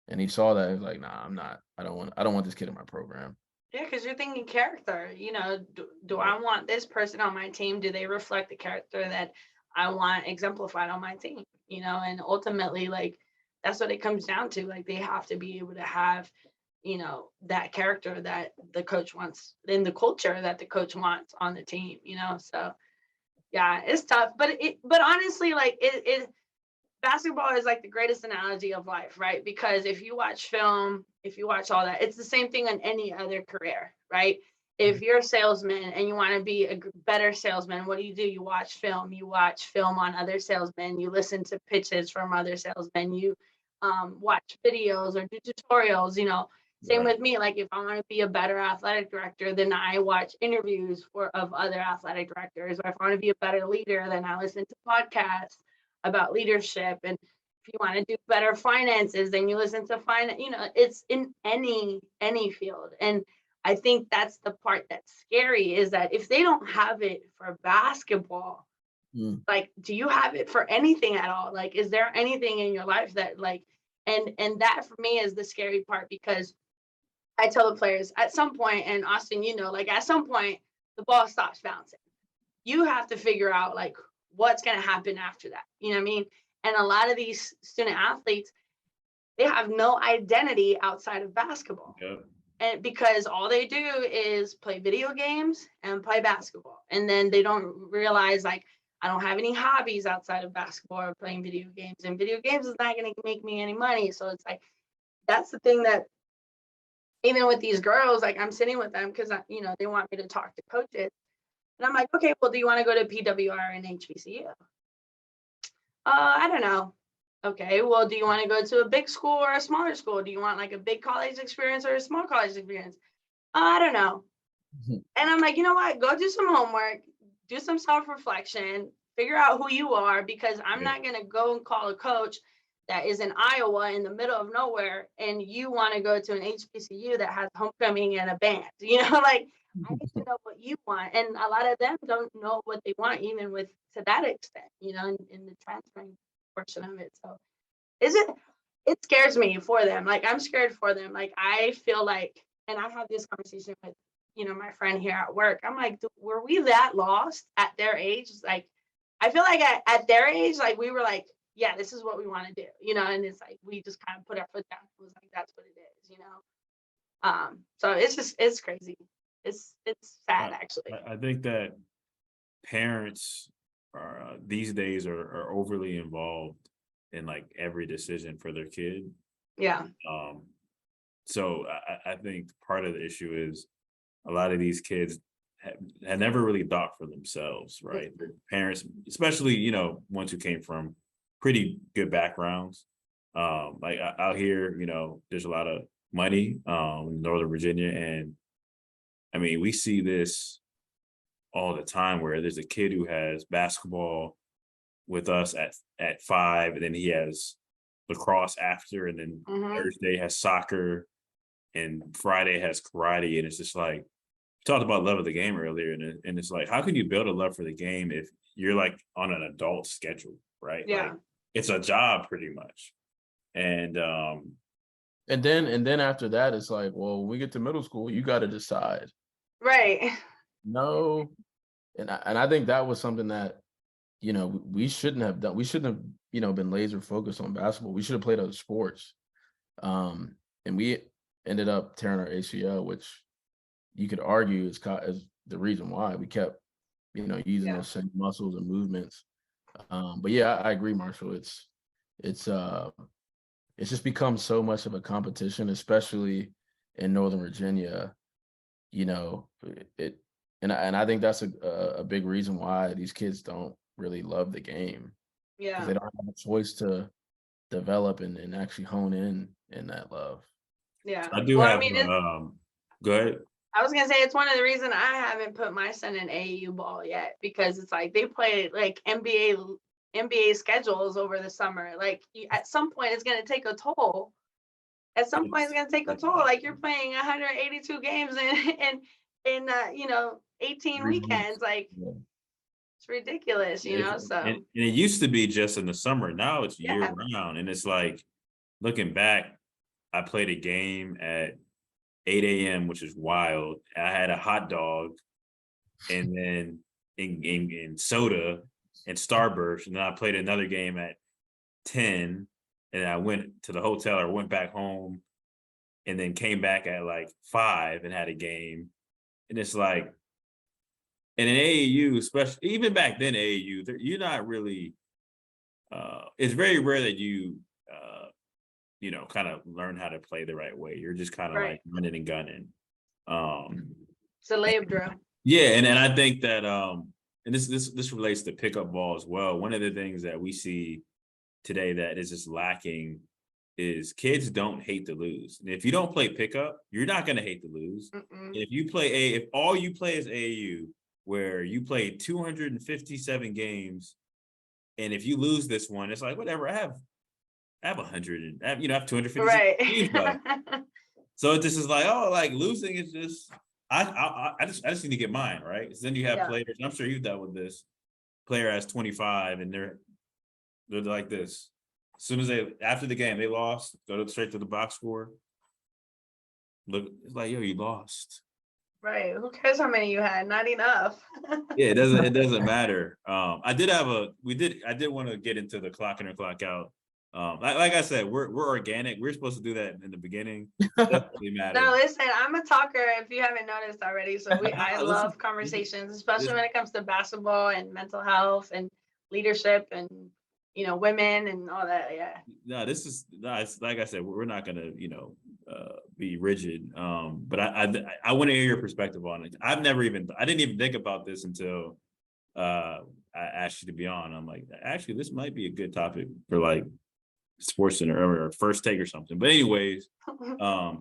And he saw that, he was like, nah, I'm not, I don't want this kid in my program. Yeah, because you're thinking character. Do Yeah. I want this person on my team? Do they reflect the character that I want exemplified on my team? And ultimately, like, that's what it comes down to. Like, they have to be able to have, that character that the coach wants, in the culture that the coach wants on the team. So yeah, it's tough. But honestly, like, it basketball is like the greatest analogy of life, right? Because if you watch film, if you watch all that, it's the same thing on any other career, right? If you're a salesman and you want to be a better salesman, what do? You watch film. You watch film on other salesmen. You listen to pitches from other salesmen. You watch videos or do tutorials. Same Right. with me. Like, if I want to be a better athletic director, then I watch interviews of other athletic directors. Or if I want to be a better leader, then I listen to podcasts about leadership. And if you want to do better finances, then you listen to finance. It's in any field. And I think that's the part that's scary, is that if they don't have it for basketball, Mm. like, do you have it for anything at all? Like, is there anything in your life that, like, and that for me is the scary part, because I tell the players at some point, and Austin, like, at some point the ball stops bouncing. You have to figure out, like, what's going to happen after that. You know what I mean? And a lot of these student athletes, they have no identity outside of basketball. Yep. And because all they do is play video games and play basketball. And then they don't realize, like, I don't have any hobbies outside of basketball or playing video games. And video games is not going to make me any money. So it's like, that's the thing that, even with these girls, like, I'm sitting with them because, they want me to talk to coaches. And I'm like, okay, well, do you want to go to PWR and HBCU? I don't know. Okay, well, do you want to go to a big school or a smaller school? Do you want, like, a big college experience or a small college experience? I don't know. And I'm like, you know what? Go do some homework, do some self-reflection, figure out who you are, because I'm Yeah. not going to go and call a coach that is in Iowa in the middle of nowhere, and you want to go to an HBCU that has homecoming and a band. Like, I need to know what you want. And a lot of them don't know what they want, even with to that extent, in the transferring portion of it. So it scares me for them. Like, I'm scared for them. Like, I feel like, and I had this conversation with, my friend here at work. I'm like, were we that lost at their age? Like, I feel like at their age, like, we were like, yeah, this is what we want to do, and it's like, we just kind of put our foot down. It was like, that's what it is. So it's crazy. It's sad, actually. I think that parents are these days are overly involved in like every decision for their kid. Yeah. So I think part of the issue is a lot of these kids had never really thought for themselves, right? Their parents, especially, ones who came from pretty good backgrounds. Like out here, there's a lot of money in Northern Virginia. And I mean, we see this all the time where there's a kid who has basketball with us at 5, and then he has lacrosse after, and then Hmm. Thursday has soccer, and Friday has karate. And it's just like, talked about love of the game earlier, and it's like, how can you build a love for the game if you're like on an adult schedule, right? Yeah. Like, it's a job pretty much. And And then after that, it's like, well, when we get to middle school, you got to decide. Right. No, and I think that was something that we shouldn't have done. We shouldn't have been laser focused on basketball. We should have played other sports. And we ended up tearing our ACL, which you could argue is the reason why we kept using Yeah. those same muscles and movements. But yeah, I agree, Marshall. It's just become so much of a competition, especially in Northern Virginia. It and I think that's a big reason why these kids don't really love the game, because Yeah. they don't have a choice to develop and actually hone in that love. Yeah. I do Well, I have mean, go ahead. I was gonna say, it's one of the reasons I haven't put my son in AAU ball yet, because it's like they play like NBA schedules over the summer. Like, at some point, it's gonna take a toll, at some point it's gonna take a toll. Like you're playing 182 games in 18 3 months. weekends. Like Yeah. it's ridiculous, you know. And So it used to be just in the summer. Now it's year yeah, round. And it's like, looking back, I played a game at 8 a.m., which is wild. I had a hot dog and then in soda and Starburst. And then I played another game at 10. And I went to the hotel or went back home and then came back at like 5 and had a game. And it's like, and in AAU, especially even back then, AAU, you're not really, it's very rare that you, kind of learn how to play the right way. You're just kind of right. like running and gunning. It's a layup drill. Yeah, and I think that and this relates to pickup ball as well. One of the things that we see today that is just lacking is kids don't hate to lose. And if you don't play pickup, you're not going to hate to lose. Mm-mm. If all you play is AAU, where you play 257 games, and if you lose this one, it's like whatever. I have 100 and I have 250 Right. games left. So this is like, oh, like losing is just I just need to get mine, right? So then you have players, and I'm sure you've dealt with this. Player has 25 and they're like this. As soon as after the game, they lost, go straight to the box score. Look, it's like, yo, you lost. Right. Who cares how many you had? Not enough. Yeah, it doesn't matter. I did want to get into the clock in or clock out. Like I said, we're organic. We're supposed to do that in the beginning. Definitely matters. No, listen, I'm a talker if you haven't noticed already. So I love conversations, especially when it comes to basketball and mental health and leadership and women and all that. Yeah. No, it's like I said, we're not gonna, be rigid. But I want to hear your perspective on it. I didn't even think about this until I asked you to be on. I'm like, actually, this might be a good topic for like Sports Center or First Take or something. But anyways,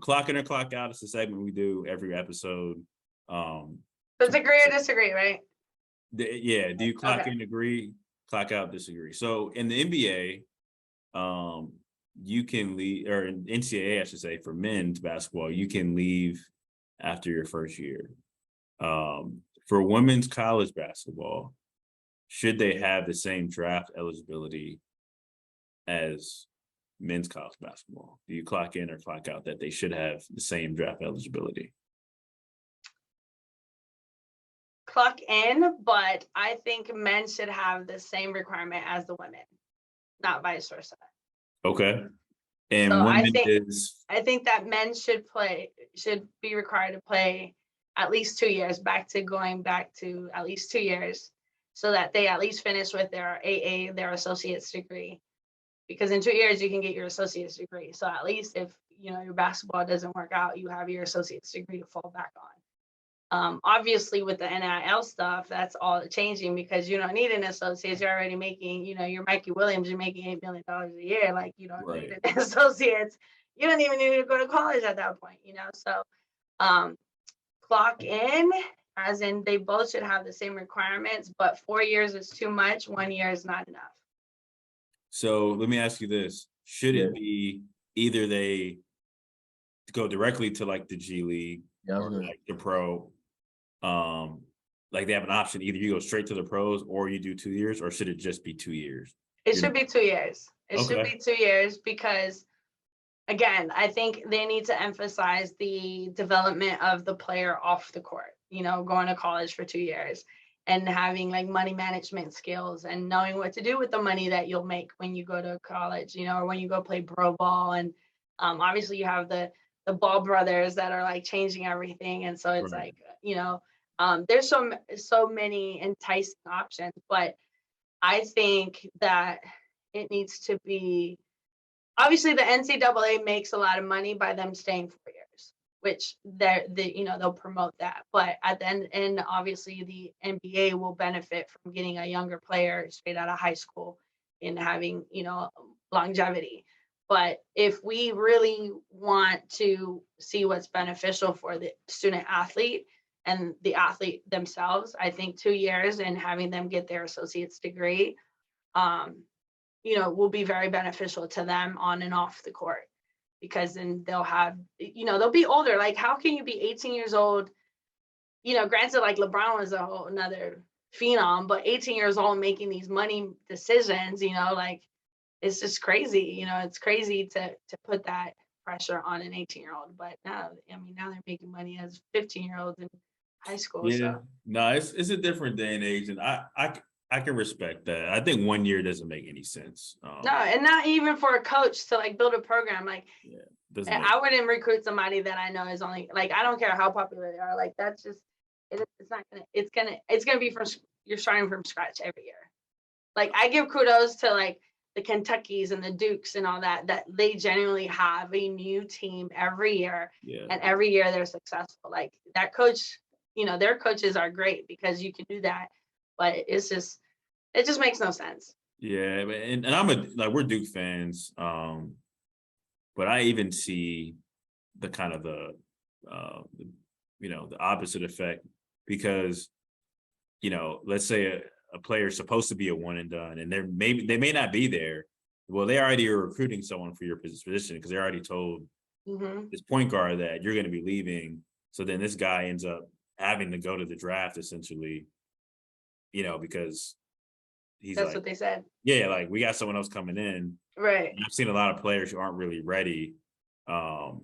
clock in or clock out is the segment we do every episode. So it's agree or disagree, right? Yeah. Do you clock in, agree, clock out, disagree? So in the NBA, you can leave, or in NCAA, I should say, for men's basketball, you can leave after your first year. For women's college basketball, should they have the same draft eligibility as men's college basketball? Do you clock in or clock out that they should have the same draft eligibility? Clock in, but I think men should have the same requirement as the women, not vice versa. Okay. And so women I think that men should be required to play at least 2 years, going back to at least 2 years, so that they at least finish with their AA, their associate's degree. Because in 2 years you can get your associate's degree. So at least if your basketball doesn't work out, you have your associate's degree to fall back on. Obviously with the NIL stuff, that's all changing because you don't need an associate. You're already making, you're Mikey Williams, you're making $8 million a year. Like you don't need an associate. You don't even need to go to college at that point, So clock in, as in they both should have the same requirements, but 4 years is too much. 1 year is not enough. So let me ask you this. Should it be either they go directly to like the G League or like the pro? Like they have an option, either you go straight to the pros or you do 2 years, or should it just be 2 years? It should be 2 years. It should be 2 years because, again, I think they need to emphasize the development of the player off the court, going to college for 2 years and having like money management skills and knowing what to do with the money that you'll make when you go to college, or when you go play pro ball. And obviously you have the Ball brothers that are like changing everything. And so it's like, there's so many enticing options, but I think that it needs to be, obviously the NCAA makes a lot of money by them staying 4 years, which they'll promote that. But at the end, obviously the NBA will benefit from getting a younger player straight out of high school and having, longevity. But if we really want to see what's beneficial for the student athlete and the athlete themselves, I think 2 years and having them get their associate's degree, will be very beneficial to them on and off the court. because then they'll have, they'll be older. Like, how can you be 18 years old? Granted, like LeBron was a whole another phenom, but 18 years old making these money decisions, like, it's just crazy. It's crazy to put that pressure on an 18-year-old. But now, now they're making money as 15-year-olds in high school. Yeah, So no, it's a different day and age, and I can respect that. I think 1 year doesn't make any sense. no, and not even for a coach to like build a program. Like, Yeah, doesn't make. I wouldn't recruit somebody that I know is only, like, I don't care how popular they are. Like, that's just, it's not gonna, it's gonna be you're starting from scratch every year. Like, I give kudos to like the Kentuckys and the Dukes and all that they genuinely have a new team every year. Yeah. And every year they're successful. Like, that coach, their coaches are great because you can do that. But it just makes no sense. Yeah, and we're Duke fans, but I even see the kind of the opposite effect, because let's say a player is supposed to be a one and done, and they may not be there. Well, they already are recruiting someone for your position because they already told this point guard that you're going to be leaving. So then this guy ends up having to go to the draft essentially, because that's what they said. Yeah, like, we got someone else coming in. Right. And I've seen a lot of players who aren't really ready to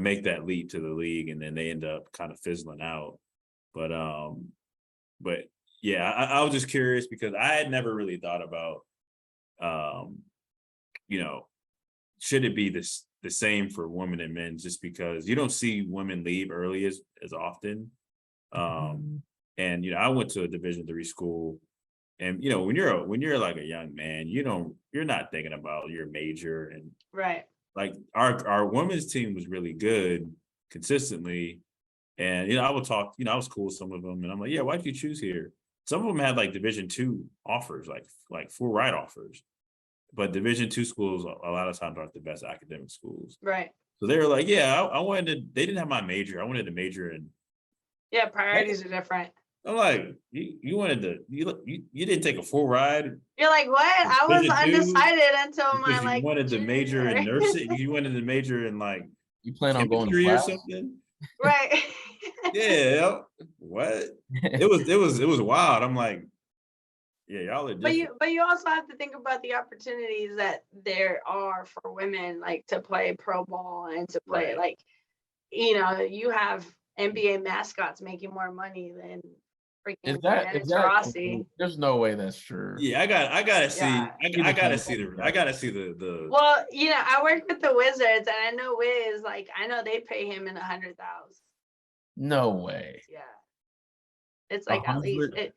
make that leap to the league, and then they end up kind of fizzling out. But yeah, I was just curious because I had never really thought about, should it be the same for women and men, just because you don't see women leave early as often. And I went to a Division III school, and when you're like a young man, you're not thinking about your major, and right. Like, our women's team was really good consistently. And, I would talk, I was cool with some of them, and I'm like, yeah, why'd you choose here? Some of them had like Division II offers, like full ride offers. But Division II schools a lot of times aren't the best academic schools. Right. So they were like, yeah, I wanted they didn't have my major. I wanted to major in. Yeah, priorities are different. I'm like, you wanted to, you didn't take a full ride. You're like, what? I was undecided until my you wanted to major in nursing. You wanted to major in like you plan on going to chemistry or class? something. Right. Yeah. What? It was wild. I'm like, yeah, y'all are different. But you also have to think about the opportunities that there are for women, like to play pro ball and to play like, you have NBA mascots making more money than freaking Dennis Rossi. There's no way that's true. Yeah, I gotta see. Yeah. I gotta see the. Well, I work with the Wizards, and I know Wiz, like, I know they pay him in 100,000. No way. Yeah, it's like 100? At least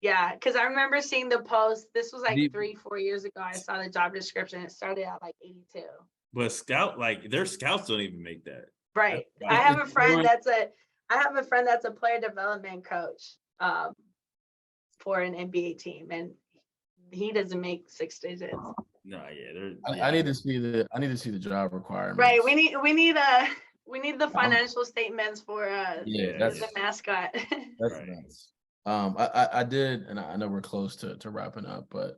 yeah, because I remember seeing the post. This was like 3-4 years ago. I saw the job description. It started at like 82. But their scouts don't even make that. Right. I have a friend that's a player development coach for an NBA team, and he doesn't make 6 digits. No, yeah. I need to see the job requirements. Right. We need the financial statements for the mascot. That's right. Nice. I did, and I know we're close to wrapping up, but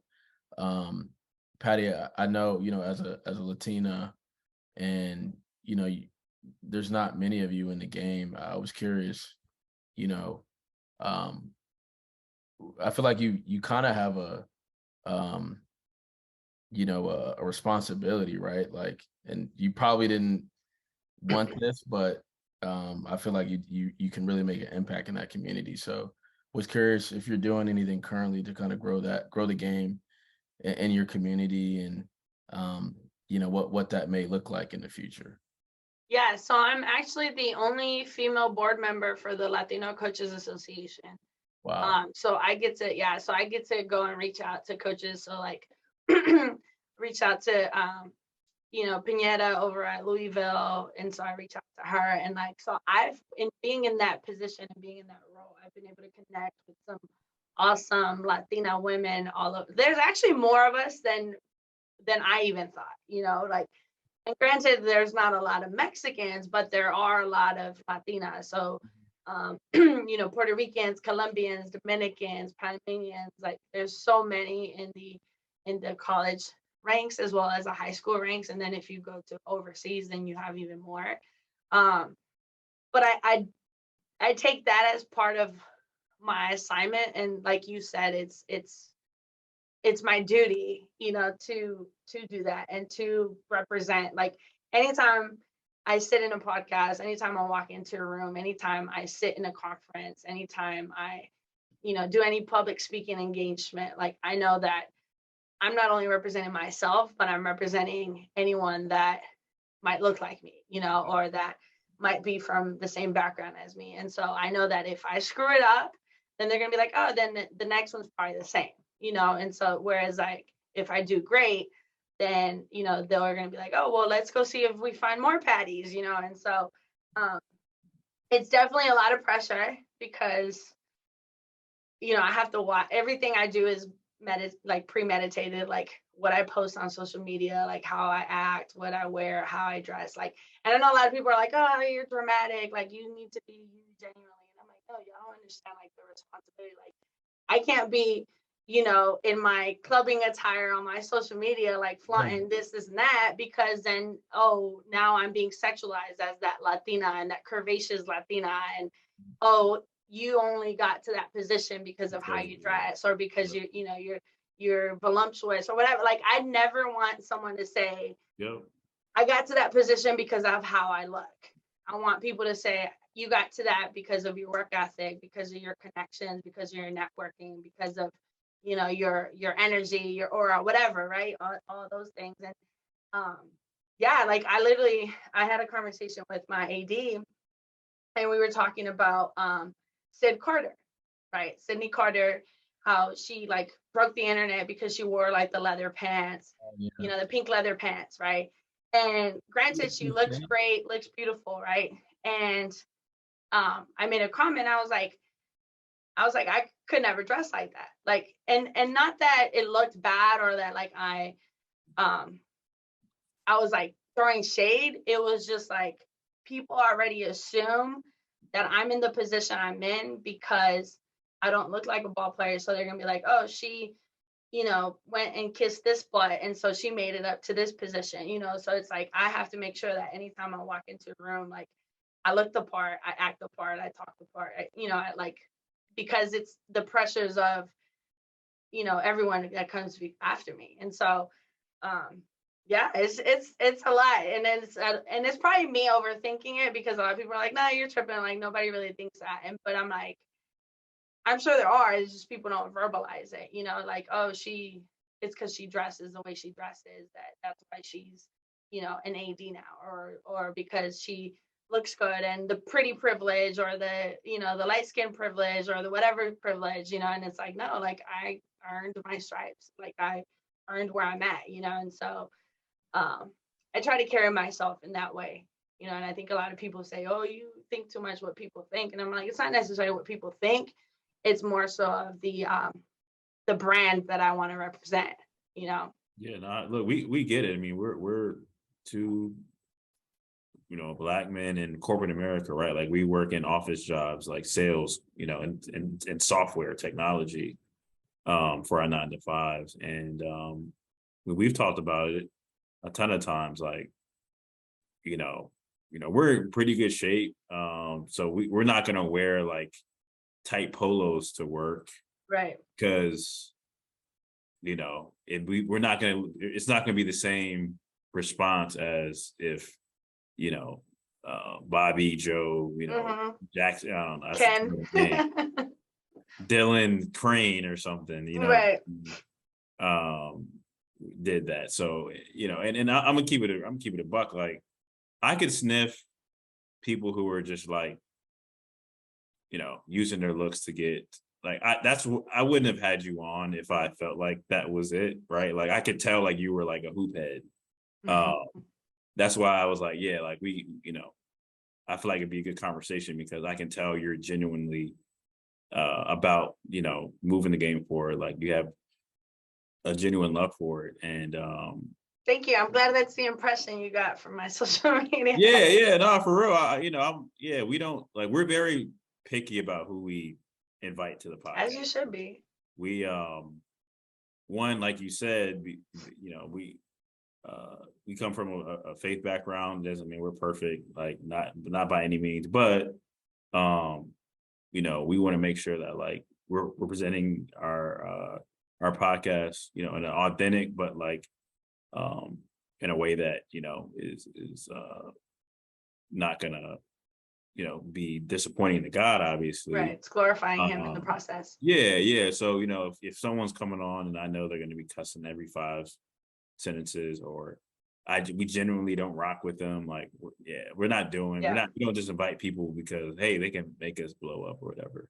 Patty, I know, as a Latina, and there's not many of you in the game. I was curious, I feel like you kind of have a responsibility, right? Like, and you probably didn't want this, but I feel like you can really make an impact in that community. So was curious if you're doing anything currently to kind of grow the game in your community, and what that may look like in the future. Yeah, so I'm actually the only female board member for the Latino Coaches Association. Wow. So I get to go and reach out to coaches. So like reach out to Pineda over at Louisville, and so I reach out to her, and like, so being in that position and being in that role, I've been able to connect with some awesome Latina women there's actually more of us than I even thought, like, and granted, there's not a lot of Mexicans, but there are a lot of Latinas. So, Puerto Ricans, Colombians, Dominicans, Panamanians, like, there's so many in the college ranks as well as the high school ranks. And then if you go to overseas, then you have even more. Um, but I take that as part of my assignment. And like you said, it's my duty, to do that and to represent. Like anytime I sit in a podcast, anytime I walk into a room, anytime I sit in a conference, anytime I, do any public speaking engagement, like I know that I'm not only representing myself, but I'm representing anyone that might look like me, or that might be from the same background as me. And so I know that if I screw it up, then they're going to be like, oh, then the next one's probably the same, And so, whereas like if I do great, then, they're going to be like, oh, well, let's go see if we find more Patties, And so it's definitely a lot of pressure because, I have to watch everything I do is premeditated, like what I post on social media, like how I act, what I wear, how I dress. Like, and I know a lot of people are like, oh, you're dramatic. Like you need to be you genuinely. And I'm like, no, y'all don't understand like the responsibility. Like I can't be, in my clubbing attire on my social media, like flaunting this, and that, because then, oh, now I'm being sexualized as that Latina and that curvaceous Latina. And, oh, you only got to that position because of how you dress or because you're voluptuous or whatever. Like I never want someone to say, I got to that position because of how I look. I want people to say, you got to that because of your work ethic, because of your connections, because of your networking, because of, your energy, your aura, whatever, right? All those things. And yeah, like I had a conversation with my AD and we were talking about Sid Carter, right? Sydney Carter, how she like broke the internet because she wore like the leather pants, the pink leather pants, right? And granted, she looks great, looks beautiful, right? And I made a comment. I was like, I could never dress like that. Like, and not that it looked bad or that like I was like throwing shade. It was just like people already assume that I'm in the position I'm in because I don't look like a ball player. So they're gonna be like, oh, she, went and kissed this butt. And so she made it up to this position, So it's like I have to make sure that anytime I walk into a room, like I look the part, I act the part, I talk the part, I like, because it's the pressures of, everyone that comes after me. And so yeah, it's a lot. And it's probably me overthinking it because a lot of people are like, no, you're tripping. Like nobody really thinks that. But I'm like, I'm sure there are, it's just people don't verbalize it, like, oh, it's because she dresses the way she dresses, that's why she's, an AD now, or because she looks good and the pretty privilege or the, the light skin privilege or the whatever privilege, and it's like, no, like I earned my stripes, like I earned where I'm at, and so I try to carry myself in that way, and I think a lot of people say, oh, you think too much what people think. And I'm like, it's not necessarily what people think. It's more so of the brand that I want to represent, Yeah, no, look, we get it. I mean, we're two, Black men in corporate America, right? Like we work in office jobs, like sales, and software technology, for our 9 to 5s. And we've talked about it a ton of times, like, we're in pretty good shape. So we're not gonna wear like tight polos to work, right? Because it's not gonna be the same response as if Bobby, Joe, Jackson, Ken, Dylan Crane or something, right? Did that. So and I'm gonna keep it a buck. Like I could sniff people who are just like using their looks to get like I wouldn't have had you on if I felt like that was it, right? Like I could tell like you were like a hoop head. That's why I was like, yeah, like we, I feel like it'd be a good conversation because I can tell you're genuinely about, moving the game forward. Like you have a genuine love for it. And thank you. I'm glad that's the impression you got from my social media. Yeah, no, for real. We don't like, we're very picky about who we invite to the podcast. As you should be. We one, like you said, we come from a faith background. Doesn't mean we're perfect, like not by any means, but we want to make sure that like we're presenting our podcast, in an authentic, but like in a way that is not gonna be disappointing to God, obviously. Right. It's glorifying him in the process. Yeah. So if someone's coming on and I know they're going to be cussing every 5 sentences, or we genuinely don't rock with them, like we don't just invite people because hey, they can make us blow up or whatever.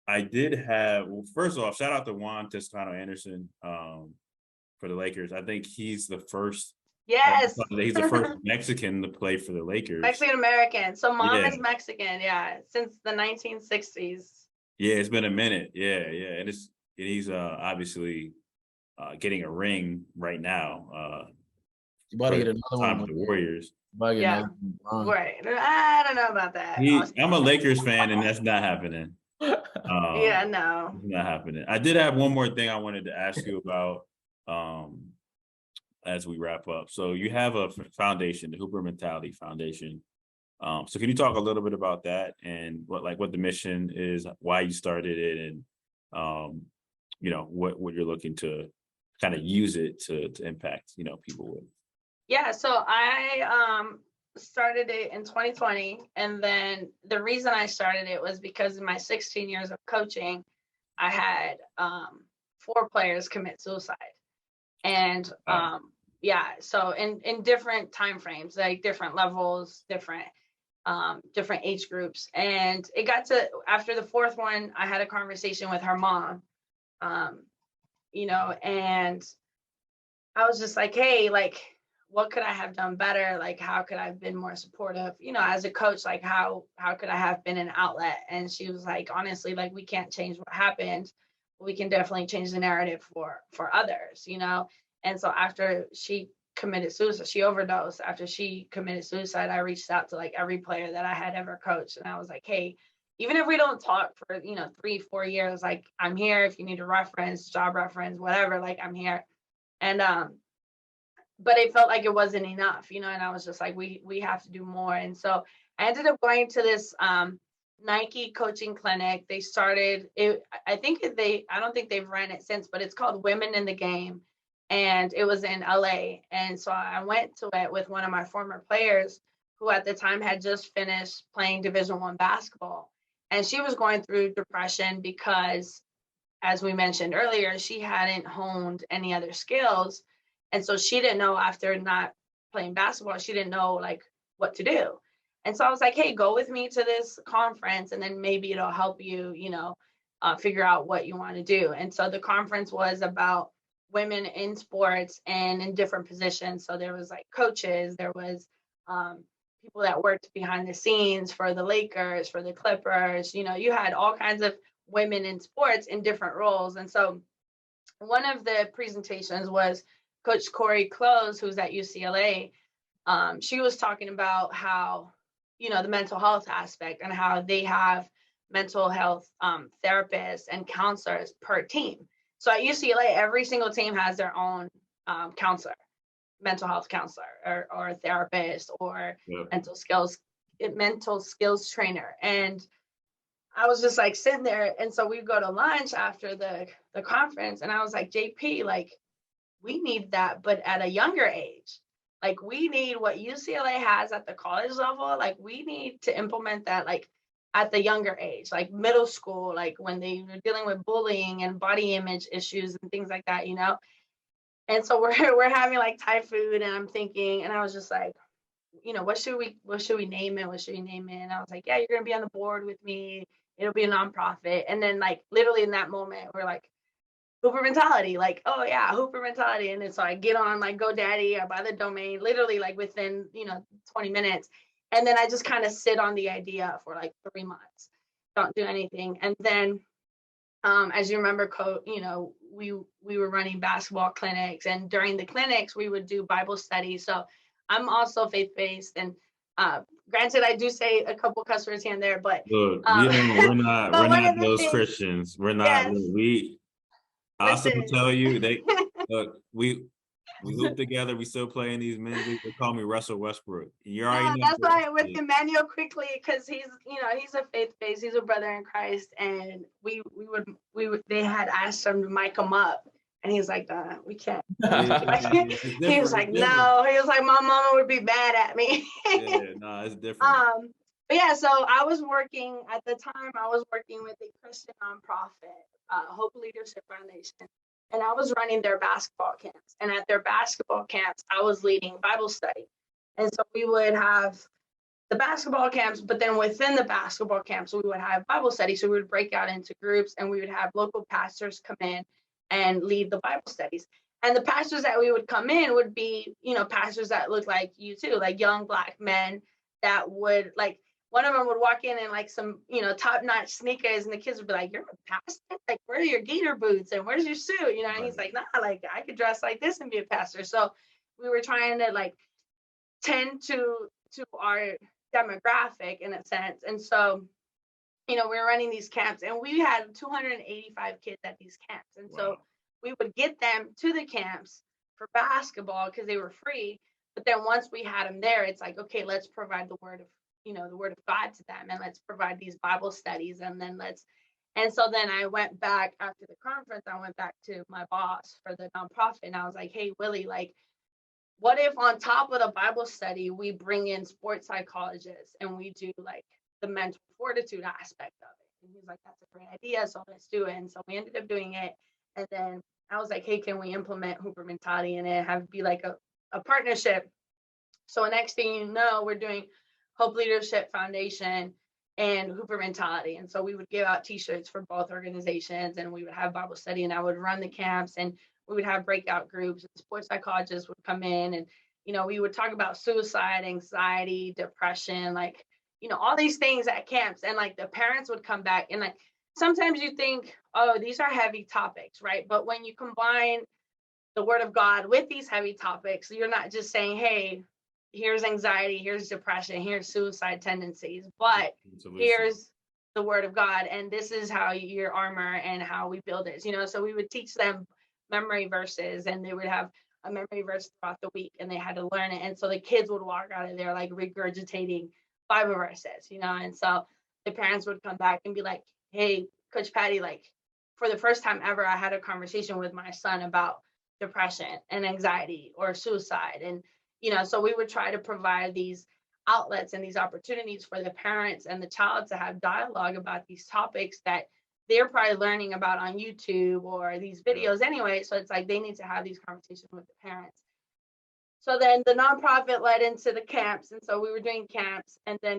I did have, well, first off, shout out to Juan Toscano Anderson for the Lakers. I think he's the first. Yes. He's the first Mexican to play for the Lakers. Mexican American. So mom is Mexican, since the 1960s. Yeah, it's been a minute. Yeah. And he's obviously getting a ring right now. You about to get another one with the Warriors. Right. I don't know about that. I'm a Lakers fan, and that's not happening. No. It's not happening. I did have one more thing I wanted to ask you about as we wrap up. So you have a foundation, the Hooper Mentality Foundation. So can you talk a little bit about that and what the mission is, why you started it, and what you're looking to kind of use it to impact people with? Yeah, so I started it in 2020, and then the reason I started it was because in my 16 years of coaching, I had 4 players commit suicide, and so in different time frames, like different levels, different age groups, and it got to after the 4th one, I had a conversation with her mom, and I was just like, hey, like, what could I have done better? Like, how could I have been more supportive? As a coach, like how could I have been an outlet? And she was like, honestly, like, we can't change what happened. We can definitely change the narrative for others, And so after she committed suicide, she overdosed. After she committed suicide, I reached out to like every player that I had ever coached. And I was like, hey, even if we don't talk for, 3-4 years, like, I'm here. If you need a reference, job reference, whatever, like, I'm here. And, but it felt like it wasn't enough, and I was just like, we have to do more. And so I ended up going to this Nike coaching clinic. They started it. I don't think they've ran it since, but it's called Women in the Game. And it was in LA. And so I went to it with one of my former players who at the time had just finished playing Division I basketball. And she was going through depression because, as we mentioned earlier, she hadn't honed any other skills. And so she didn't know, after not playing basketball, she didn't know like what to do. And so I was like, hey, go with me to this conference, and then maybe it'll help you, figure out what you want to do. And so the conference was about women in sports and in different positions. So there was like coaches, there was people that worked behind the scenes for the Lakers, for the Clippers. You had all kinds of women in sports in different roles. And so one of the presentations was Coach Corey Close, who's at UCLA. She was talking about how, the mental health aspect, and how they have mental health therapists and counselors per team. So at UCLA, every single team has their own counselor, mental health counselor, or therapist, or mental skills trainer. And I was just like sitting there. And so we go to lunch after the conference, and I was like, JP, like, we need that, but at a younger age. Like, we need what UCLA has at the college level. Like, we need to implement that, like, at the younger age, like middle school, like when they were dealing with bullying and body image issues and things like that, And so we're having like Thai food, and I'm thinking, and I was just like, what should we name it? What should we name it? And I was like, yeah, you're gonna be on the board with me. It'll be a nonprofit. And then like literally in that moment, we're like, Hooper Mentality, like, oh yeah, Hooper Mentality. And then so I get on like GoDaddy, I buy the domain, literally like within 20 minutes. And then I just kind of sit on the idea for like 3 months, don't do anything. And then as you remember, we were running basketball clinics, and during the clinics we would do Bible studies. So I'm also faith-based, and granted, I do say a couple cuss words here and there, but look, we're not those Christians. We're not. Yes. I also Listen. tell you, look, we hoop together. We still play in these men's leagues. They call me Russell Westbrook. You already No, know. that's why with Emmanuel quickly, because he's, he's a faith-based, he's a brother in Christ, and we would they had asked him to mic him up, and he's like, we can't. He was like, no, he was like, my mama would be mad at me. Yeah, no, it's different. But yeah, so I was working at the time. I was working with a Christian nonprofit, Hope Leadership Foundation, and I was running their basketball camps. And at their basketball camps, I was leading Bible study. And so we would have the basketball camps, but then within the basketball camps, we would have Bible study. So we would break out into groups, and we would have local pastors come in and lead the Bible studies. And the pastors that we would come in would be, pastors that look like you too, like young Black men that would like, one of them would walk in like some, top-notch sneakers, and the kids would be like, you're a pastor? Like, where are your gator boots and where's your suit? And he's like, nah, like I could dress like this and be a pastor. So we were trying to like tend to our demographic in a sense. And so, we were running these camps, and we had 285 kids at these camps. And so we would get them to the camps for basketball because they were free. But then once we had them there, it's like, okay, let's provide the word of God to them, and let's provide these Bible studies, and so then I went back after the conference. I went back to my boss for the nonprofit, and I was like, hey, Willie, like, what if on top of the Bible study, we bring in sports psychologists and we do like the mental fortitude aspect of it? And he's like, that's a great idea. So let's do it. And so we ended up doing it. And then I was like, hey, can we implement Hooper mentality in it? Have it be like a partnership. So next thing you know, we're doing Hope Leadership Foundation and Hooper mentality. And so we would give out t-shirts for both organizations, and we would have Bible study, and I would run the camps, and we would have breakout groups, and sports psychologists would come in, and we would talk about suicide, anxiety, depression, like all these things at camps. And like the parents would come back, and like sometimes you think, oh, these are heavy topics, right? But when you combine the word of God with these heavy topics, you're not just saying, hey, here's anxiety, here's depression, here's suicide tendencies, but here's the word of God, and this is how your armor and how we build it. So we would teach them memory verses, and they would have a memory verse throughout the week, and they had to learn it. And so the kids would walk out of there like regurgitating Bible verses, and so the parents would come back and be like, hey, Coach Patty, like for the first time ever, I had a conversation with my son about depression and anxiety or suicide. And so we would try to provide these outlets and these opportunities for the parents and the child to have dialogue about these topics that they're probably learning about on YouTube or these videos anyway. So it's like they need to have these conversations with the parents. So then the nonprofit led into the camps. And so we were doing camps, and then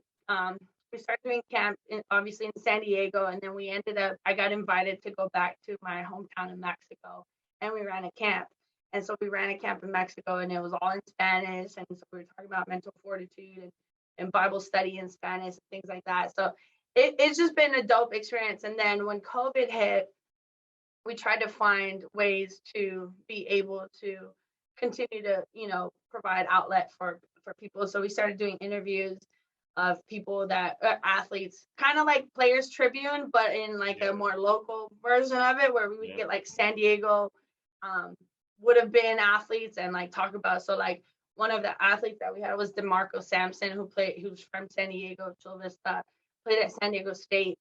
we started doing camp obviously in San Diego. And then I got invited to go back to my hometown in Mexico, and we ran a camp. And so we ran a camp in Mexico, and it was all in Spanish. And so we were talking about mental fortitude and Bible study in Spanish and things like that. So it's just been a dope experience. And then when COVID hit, we tried to find ways to be able to continue to, provide outlet for people. So we started doing interviews of people that athletes, kind of like Players Tribune, but in like a more local version of it, where we would get like San Diego would have been athletes and like talk about. So like one of the athletes that we had was DeMarco Sampson, who's from San Diego, Chula Vista, played at San Diego State.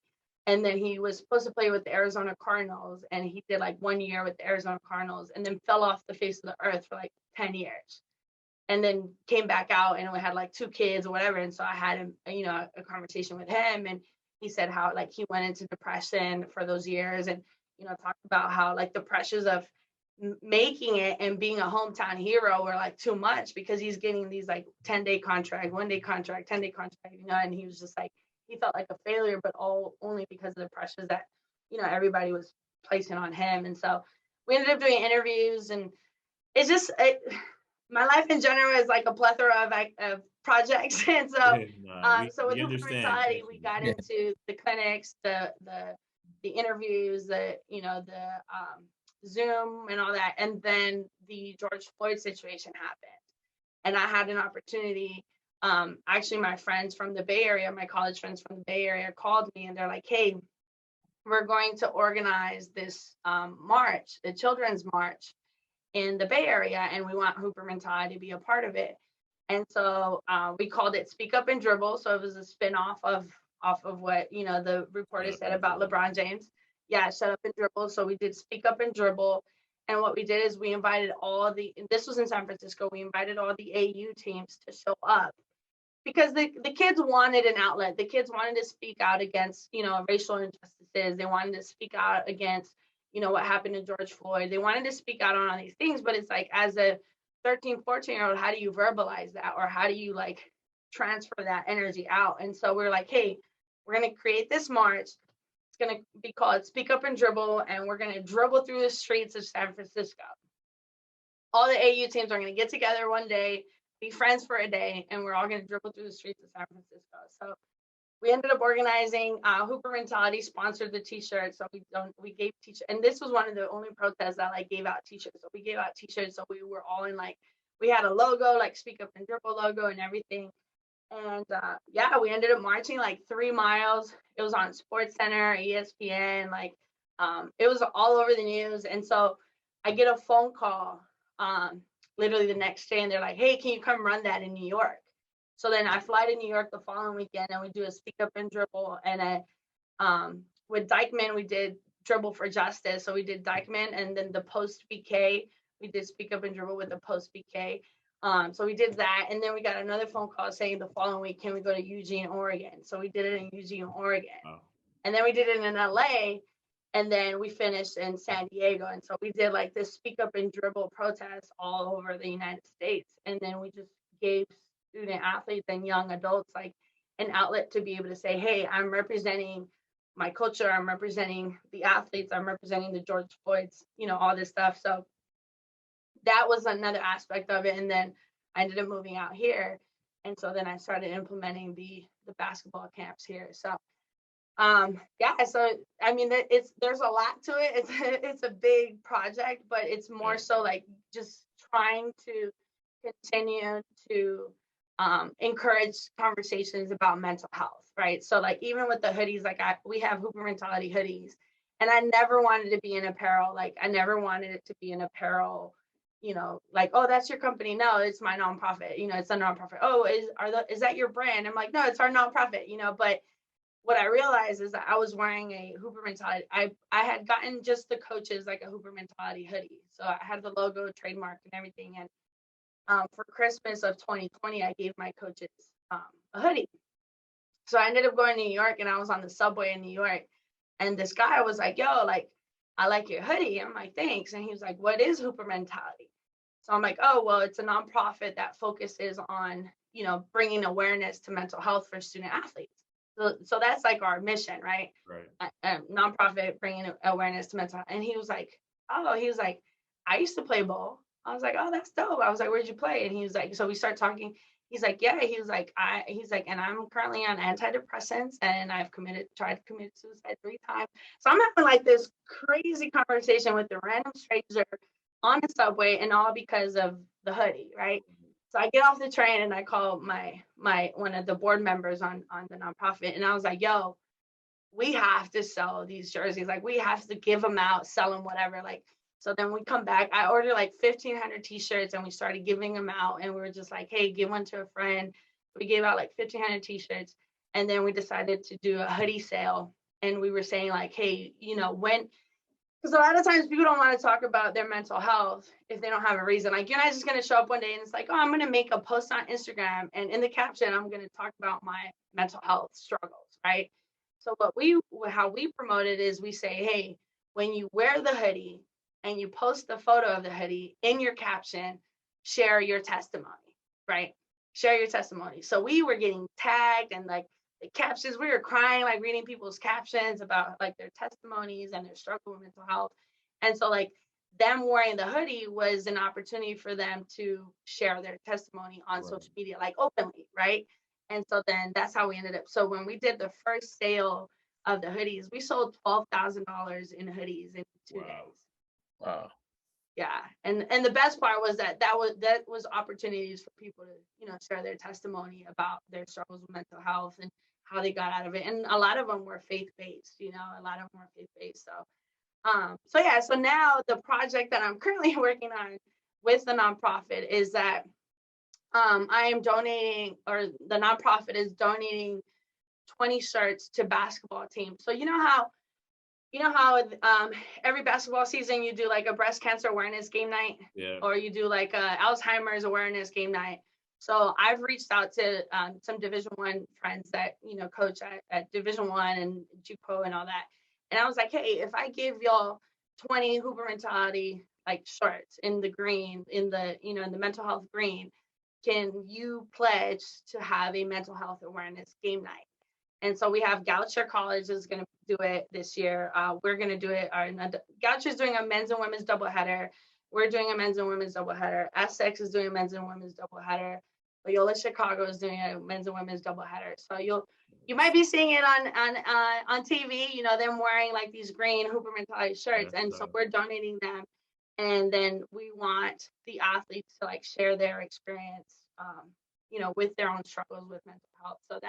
And then he was supposed to play with the Arizona Cardinals, and he did like 1 year with the Arizona Cardinals, and then fell off the face of the earth for like 10 years. And then came back out, and we had like 2 kids or whatever. And so I had him, a conversation with him, and he said how like he went into depression for those years, and talked about how like the pressures of making it and being a hometown hero were like too much, because he's getting these like 10-day contract, 1-day contract, 10-day contract, and he was just like, he felt like a failure, but only because of the pressures that everybody was placing on him. And so we ended up doing interviews, and it's just my life in general is like a plethora of projects. And so so with Hooper Mentality, we got into the clinics, the interviews, the Zoom and all that. And then the George Floyd situation happened, and I had an opportunity. Actually, my friends from the Bay Area, my college friends from the Bay Area, called me, and they're like, hey, we're going to organize this march, the children's march in the Bay Area, and we want Hooper Mentality to be a part of it. And so we called it Speak Up and Dribble. So it was a spin-off off of what, you know, the reporter said about LeBron James. Yeah, shut up and dribble. So we did Speak Up and Dribble. And what we did is we invited this was in San Francisco, we invited all the AU teams to show up because the kids wanted an outlet. The kids wanted to speak out against, you know, racial injustices. They wanted to speak out against, you know, what happened to George Floyd. They wanted to speak out on all these things, but it's like, as a 13, 14-year-old, how do you verbalize that? Or how do you like transfer that energy out? And so we're like, hey, we're going to create this march. It's going to be called Speak Up and Dribble, and we're going to dribble through the streets of San Francisco. All the AU teams are going to get together one day, be friends for a day, and we're all going to dribble through the streets of San Francisco. So we ended up organizing. Hooper Mentality sponsored the t-shirts, so we gave t-shirts, and this was one of the only protests that like gave out t-shirts. So we gave out t-shirts, so we were all in like, we had a logo, like Speak Up and Dribble logo and everything. And yeah, we ended up marching like 3 miles. It was on Sports Center, ESPN, like it was all over the news. And so I get a phone call literally the next day, and they're like, hey, can you come run that in New York? So then I fly to New York the following weekend, and we do a Speak Up and Dribble. And with Dykeman, we did Dribble for Justice. So we did Dykeman, and then the post BK, we did Speak Up and Dribble with the post BK. So we did that, and then we got another phone call saying the following week, can we go to Eugene, Oregon? So we did it in Eugene, Oregon. Oh. And then we did it in LA, and then we finished in San Diego. And so we did like this Speak Up and Dribble protest all over the United States. And then we just gave student athletes and young adults like an outlet to be able to say, hey, I'm representing my culture, I'm representing the athletes, I'm representing the George Floyds, you know, all this stuff. So that was another aspect of it. And then I ended up moving out here, and so then I started implementing the basketball camps here. So yeah, so I mean, there's a lot to it. It's a big project, but it's more so like just trying to continue to encourage conversations about mental health, right? So like even with the hoodies, like we have Hooper Mentality hoodies, and I never wanted to be in apparel. Like I never wanted it to be an apparel, you know, like, oh, that's your company. No, it's my nonprofit. You know, it's a nonprofit. Oh, is that your brand? I'm like, no, it's our nonprofit. You know, but what I realized is that I was wearing a Hooper Mentality. I had gotten just the coaches like a Hooper Mentality hoodie, so I had the logo, trademark, and everything. And for Christmas of 2020, I gave my coaches a hoodie. So I ended up going to New York, and I was on the subway in New York, and this guy was like, yo, like, I like your hoodie. I'm like, thanks. And he was like, what is Hooper Mentality? So I'm like, oh, well, it's a nonprofit that focuses on, you know, bringing awareness to mental health for student athletes. So that's like our mission, right? Right. Nonprofit bringing awareness to mental health. And he was like, I used to play ball. I was like, oh, that's dope. I was like, where'd you play? And he was like, so we start talking. He's like, yeah. He was like, and I'm currently on antidepressants, and I've tried to commit suicide 3 times. So I'm having like this crazy conversation with a random stranger on the subway, and all because of the hoodie, right? So I get off the train, and I call my one of the board members on the nonprofit, and I was like, yo, we have to sell these jerseys. Like we have to give them out, sell them, whatever. Like, so then we come back, I ordered like 1,500 t-shirts, and we started giving them out, and we were just like, hey, give one to a friend. We gave out like 1,500 t-shirts, and then we decided to do a hoodie sale. And we were saying like, hey, you know, because a lot of times people don't want to talk about their mental health if they don't have a reason. Like, you're not just going to show up one day and it's like, oh, I'm going to make a post on Instagram, and in the caption, I'm going to talk about my mental health struggles, right? So how we promote it is we say, hey, when you wear the hoodie and you post the photo of the hoodie, in your caption, share your testimony, right? Share your testimony. So we were getting tagged, and like the captions, we were crying, like reading people's captions about like their testimonies and their struggle with mental health. And so like them wearing the hoodie was an opportunity for them to share their testimony on social media, like openly, right? And so then that's how we ended up. So when we did the first sale of the hoodies, we sold $12,000 in hoodies in 2 days. Wow. Yeah. And the best part was that was opportunities for people to, you know, share their testimony about their struggles with mental health and how they got out of it. And a lot of them were faith-based, a lot of them were faith-based. So now the project that I'm currently working on with the nonprofit is that I am donating, or the nonprofit is donating 20 shirts to basketball teams. So every basketball season you do like a breast cancer awareness game night, or you do like a Alzheimer's awareness game night. So I've reached out to some Division I friends that coach at Division I and JUCO and all that, and I was like, hey, if I give y'all 20 Hooper Mentality like shirts in the green, in the in the mental health green, can you pledge to have a mental health awareness game night? And so we have Goucher College is going to do it this year. We're going to do it. Goucher is doing a men's and women's doubleheader. We're doing a men's and women's doubleheader. Essex is doing a men's and women's doubleheader. Loyola Chicago is doing a men's and women's doubleheader. So you might be seeing it on TV. Them wearing like these green Hooper Mentality shirts, and so we're donating them. And then we want the athletes to like share their experience, with their own struggles with mental health. So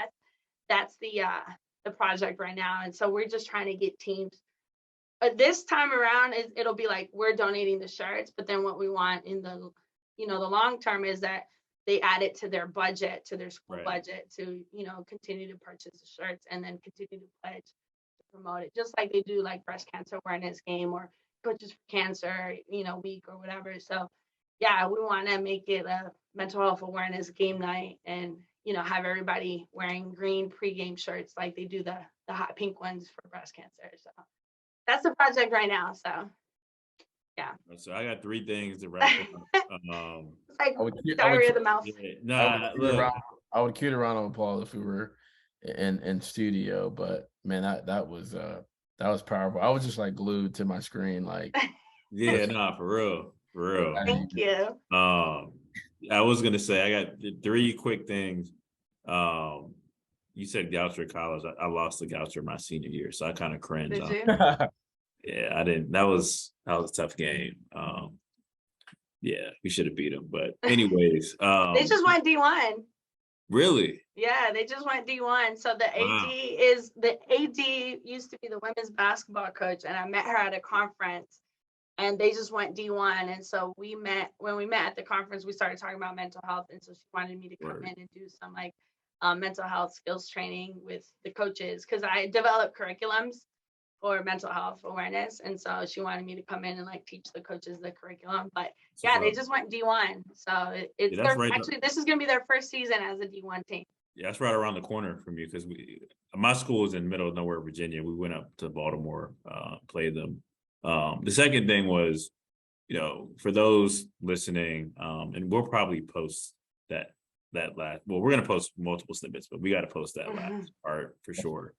that's the project right now. And so we're just trying to get teams. This time around, it'll be like we're donating the shirts, but then what we want in the long term is that they add it to their budget, to their school budget, to continue to purchase the shirts and then continue to pledge to promote it, just like they do like breast cancer awareness game or Coaches for Cancer, week or whatever. So yeah, we want to make it a mental health awareness game night and have everybody wearing green pregame shirts like they do the hot pink ones for breast cancer. So that's the project right now. So yeah. So I got 3 things to wrap up. It's like diarrhea of the mouth. I would cue a round of applause if we were in studio, but man, that was powerful. I was just like glued to my screen, like. Yeah, for real. Thank you. I was gonna say I got 3 quick things. You said Goucher College. I lost to Goucher my senior year, so I kind of cringe. Did you? Yeah, I didn't. That was a tough game. Yeah, we should have beat them, but anyways, they just went D1. Really? Yeah, they just went D1. So the AD used to be the women's basketball coach, and I met her at a conference, and they just went D1. And so when we met at the conference, we started talking about mental health, and so she wanted me to come in and do some like mental health skills training with the coaches, because I develop curriculums for mental health awareness, and so she wanted me to come in and like teach the coaches the curriculum. But yeah, they just went D1, so it's actually this is gonna be their first season as a D1 team. Yeah, that's right around the corner from you, because my school is in the middle of nowhere, Virginia. We went up to Baltimore, played them. The second thing was, for those listening, and we'll probably post that last. Well, we're gonna post multiple snippets, but we got to post that last part for sure.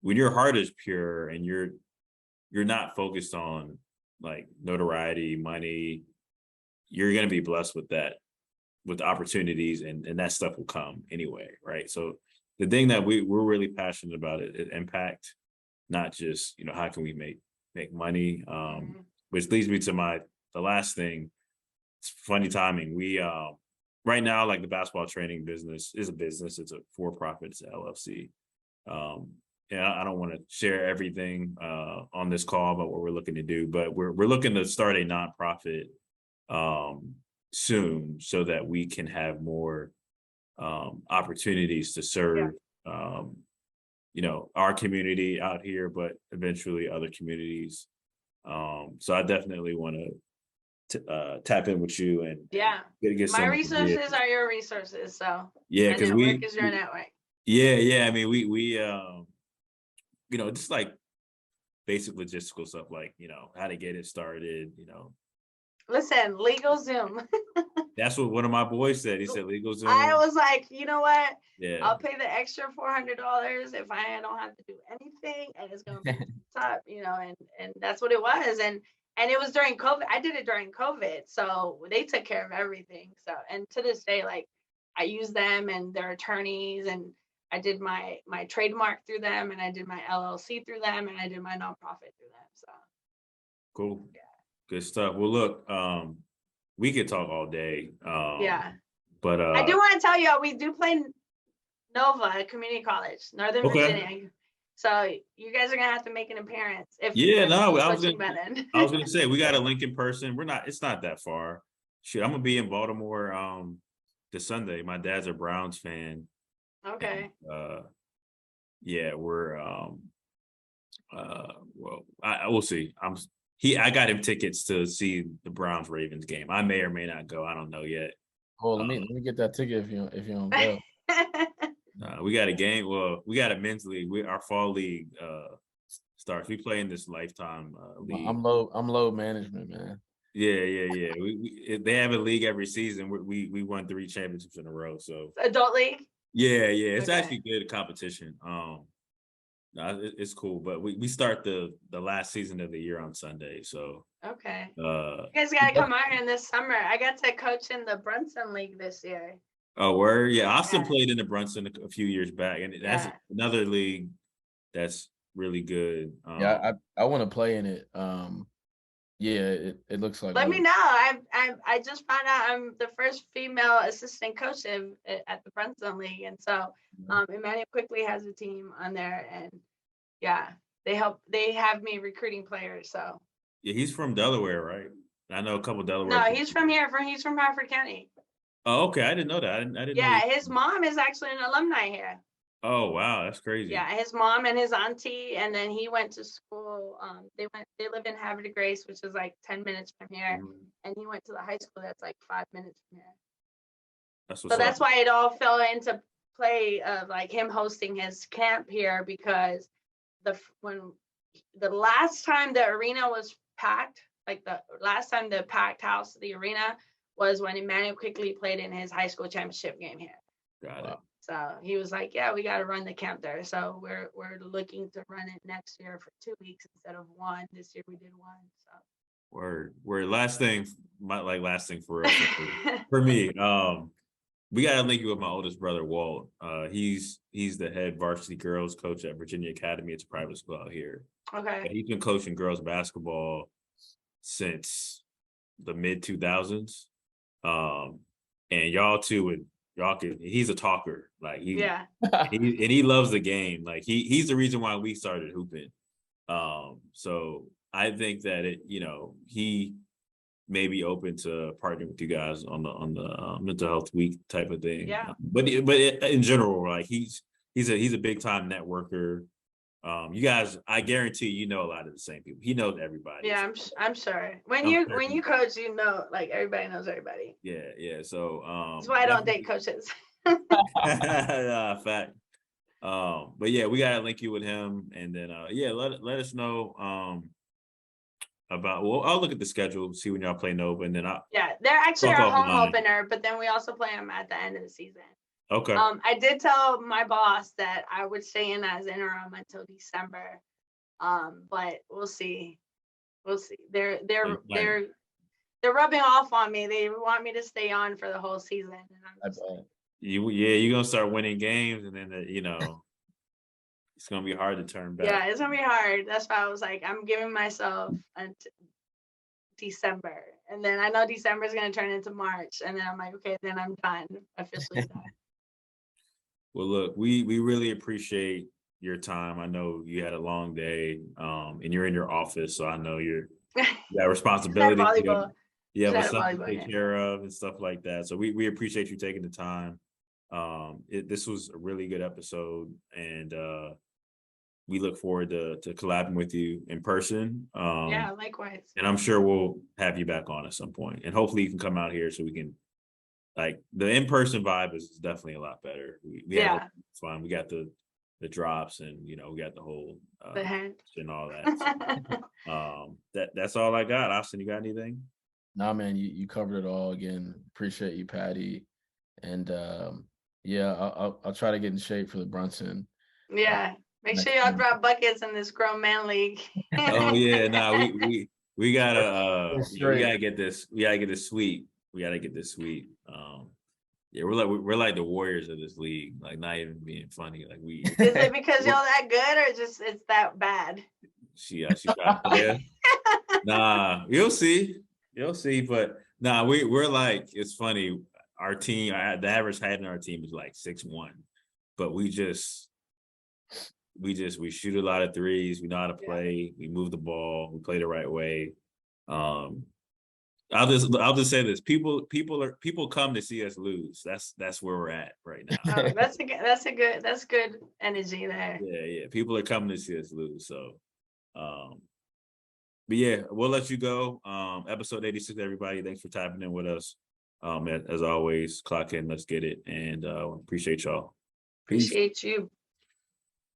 When your heart is pure and you're not focused on like notoriety, money, you're going to be blessed with that, with opportunities, and that stuff will come anyway, right? So the thing that we're really passionate about is impact, not just how can we make money, which leads me to the last thing. It's funny timing. We right now, like, the basketball training business is a business. It's a for-profit, it's an LLC. And I don't want to share everything on this call about what we're looking to do, but we're looking to start a nonprofit soon, so that we can have more opportunities to serve our community out here, but eventually other communities. So I definitely want to tap in with you and get my resources are your resources. So because network is your network. Yeah. I mean, we just like basic logistical stuff, like, how to get it started, Listen, legal Zoom. That's what one of my boys said. He said legal Zoom. I was like, you know what? Yeah. I'll pay the extra $400 if I don't have to do anything, and it's gonna be top, and that's what it was. And it was during COVID. I did it during COVID, so they took care of everything. So, and to this day, like, I use them and their attorneys, and I did my trademark through them, and I did my LLC through them, and I did my nonprofit through them. So cool. Yeah. Good stuff. Well, look, we could talk all day. But I do want to tell you, we do play Nova Community College, Northern Okay. Virginia. So you guys are gonna have to make an appearance if Yeah, you're no, I was coaching gonna by then. I was gonna say we got a link in person. It's not that far. Shit, I'm gonna be in Baltimore this Sunday. My dad's a Browns fan. Okay. And, yeah, we're well, I will see. I got him tickets to see the Browns Ravens game. I may or may not go. I don't know yet. Oh, let me get that ticket if you don't go. We got a game. Well, we got a men's league. Our fall league starts. We play in this lifetime league. I'm low management, man. Yeah. They have a league every season. We won 3 championships in a row. So Adult league. yeah. It's Okay. actually good competition. No, it's cool. But we start the last season of the year on Sunday. So Okay. you You guys gotta come out here this summer. I got to coach in the Brunson League this year. Oh, word. Yeah, Austin Yeah. played in the Brunson a few years back, and that's Yeah. another league that's really good. Yeah, I want to play in it. Yeah, it looks like. Let me know. I just found out I'm the first female assistant coach at the Brunson League, and so Emmanuel quickly has a team on there, and yeah, they have me recruiting players. So Yeah, he's from Delaware, right? I know a couple Delaware. no, people. he's from here. He's from Harford County. Oh, okay. I didn't know that. I didn't Yeah, know. his mom is actually an alumni here. Oh, wow, that's crazy. Yeah, his mom and his auntie, and then he went to school. They live in Havre de Grace, which is like 10 minutes from here, and he went to the high school that's like 5 minutes from here. That's why it all fell into play of like him hosting his camp here, because when the last time the arena was packed, like the last time the packed house, the arena, was when Emmanuel quickly played in his high school championship game here. Got it. So he was like, yeah, we got to run the camp there. So we're looking to run it next year for 2 weeks instead of 1. This year we did 1. So Word. Last thing for real for me. We got to link you with my oldest brother, Walt. He's the head varsity girls coach at Virginia Academy. It's a private school out here. Okay. He's been coaching girls basketball since the mid 2000s. And he's a talker. Like he loves the game. Like he's the reason why we started hooping. So I think that he may be open to partnering with you guys on the mental health week type of thing. Yeah. But in general, like he's a big time networker. You guys, I guarantee you know a lot of the same people. He knows everybody. Yeah, I'm sure. When you coach, like everybody knows everybody. Yeah. So that's why I don't date coaches. Fact. But yeah, we gotta link you with him, and then let us know about. Well, I'll look at the schedule, see when y'all play Nova, and then they're actually our home opener, but then we also play them at the end of the season. Okay. I did tell my boss that I would stay in as interim until December. But we'll see. They're rubbing off on me. They want me to stay on for the whole season. And you're gonna start winning games, and then it's gonna be hard to turn back. Yeah, it's gonna be hard. That's why I was like, I'm giving myself until December, and then I know December is gonna turn into March, and then I'm like, okay, then I'm done, officially done. Well, look, we really appreciate your time. I know you had a long day, and you're in your office, so I know you got responsibility. You have something to take care of and stuff like that. So we appreciate you taking the time. This was a really good episode, and we look forward to collabing with you in person. Yeah, likewise. And I'm sure we'll have you back on at some point, and hopefully you can come out here so we can. Like the in-person vibe is definitely a lot better. We had fun. We got the drops, and we got the whole the hand and all that. So, that's all I got. Austin, you got anything? Nah, man, you covered it all. Again, appreciate you, Patty. And I'll try to get in shape for the Brunson. Yeah, make sure y'all drop buckets in this grown man league. Oh yeah, we gotta get this. We gotta get this sweet. We gotta get this sweet. We're like the Warriors of this league. Like, not even being funny. Like we. Is it because y'all that good, or just it's that bad? She got there. Nah, you'll see. But nah, we're like, it's funny. Our team, the average height in our team is like 6'1". but we shoot a lot of threes. We know how to play. We move the ball. We play the right way. I'll just say this: people come to see us lose. That's where we're at right now. Oh, that's good energy there. Yeah. People are coming to see us lose. So, but yeah, we'll let you go. Episode 86, everybody. Thanks for tapping in with us. As always, clock in, let's get it, and appreciate y'all. Peace. Appreciate you.